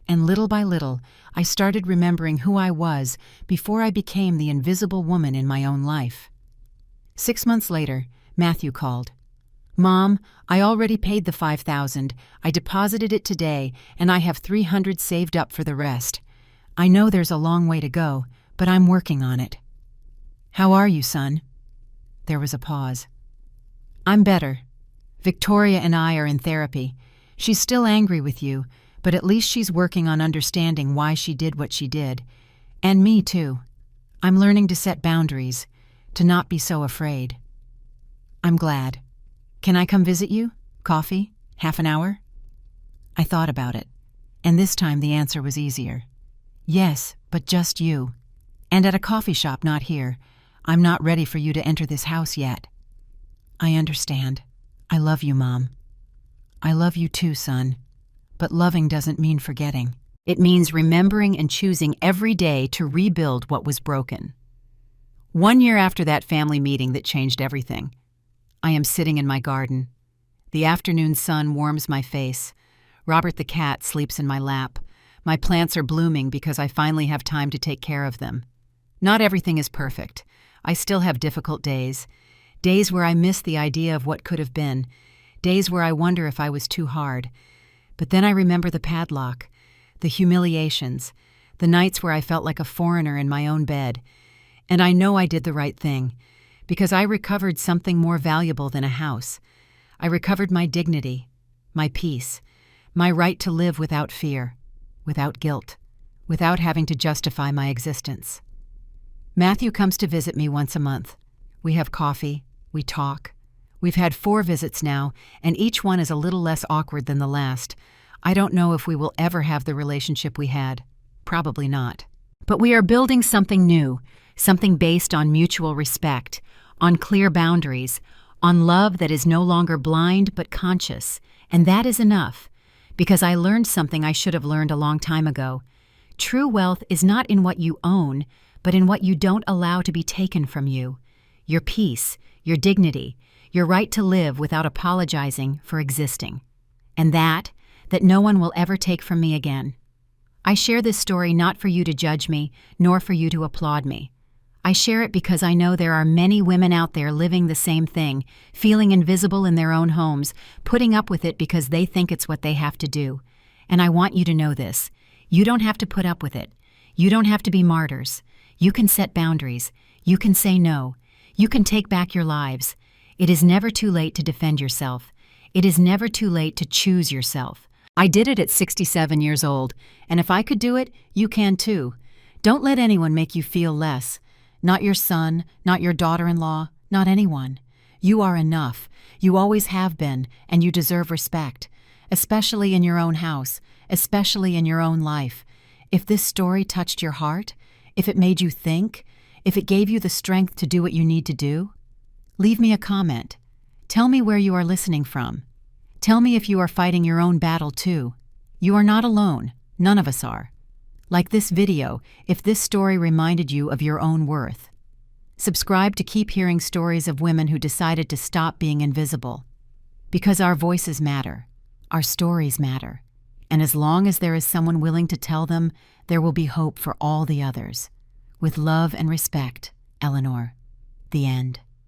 And little by little, I started remembering who I was before I became the invisible woman in my own life. 6 months later, Matthew called. "Mom, I already paid the $5,000. I deposited it today, and I have $300 saved up for the rest. I know there's a long way to go, but I'm working on it." "How are you, son?" There was a pause. "I'm better. Victoria and I are in therapy. She's still angry with you, but at least she's working on understanding why she did what she did. And me, too. I'm learning to set boundaries, to not be so afraid." "I'm glad. Can I come visit you? Coffee? Half an hour?" I thought about it, and this time the answer was easier. "Yes, but just you. And at a coffee shop, not here. I'm not ready for you to enter this house yet." "I understand. I love you, Mom." "I love you too, son. But loving doesn't mean forgetting. It means remembering and choosing every day to rebuild what was broken." 1 year after that family meeting that changed everything, I am sitting in my garden. The afternoon sun warms my face. Robert the cat sleeps in my lap. My plants are blooming because I finally have time to take care of them. Not everything is perfect. I still have difficult days. Days where I miss the idea of what could have been. Days where I wonder if I was too hard. But then I remember the padlock, the humiliations, the nights where I felt like a foreigner in my own bed. And I know I did the right thing, because I recovered something more valuable than a house. I recovered my dignity, my peace, my right to live without fear, without guilt, without having to justify my existence. Matthew comes to visit me once a month. We have coffee, we talk. We've had 4 visits now, and each one is a little less awkward than the last. I don't know if we will ever have the relationship we had. Probably not. But we are building something new, something based on mutual respect, on clear boundaries, on love that is no longer blind but conscious. And that is enough, because I learned something I should have learned a long time ago. True wealth is not in what you own, but in what you don't allow to be taken from you. Your peace, your dignity, your right to live without apologizing for existing. And that no one will ever take from me again. I share this story not for you to judge me, nor for you to applaud me. I share it because I know there are many women out there living the same thing, feeling invisible in their own homes, putting up with it because they think it's what they have to do. And I want you to know this. You don't have to put up with it. You don't have to be martyrs. You can set boundaries. You can say no. You can take back your lives. It is never too late to defend yourself. It is never too late to choose yourself. I did it at 67 years old, and if I could do it, you can too. Don't let anyone make you feel less. Not your son, not your daughter-in-law, not anyone. You are enough. You always have been, and you deserve respect, especially in your own house, especially in your own life. If this story touched your heart, if it made you think, if it gave you the strength to do what you need to do, leave me a comment. Tell me where you are listening from. Tell me if you are fighting your own battle too. You are not alone. None of us are. Like this video, if this story reminded you of your own worth. Subscribe to keep hearing stories of women who decided to stop being invisible. Because our voices matter. Our stories matter. And as long as there is someone willing to tell them, there will be hope for all the others. With love and respect, Eleanor. The end.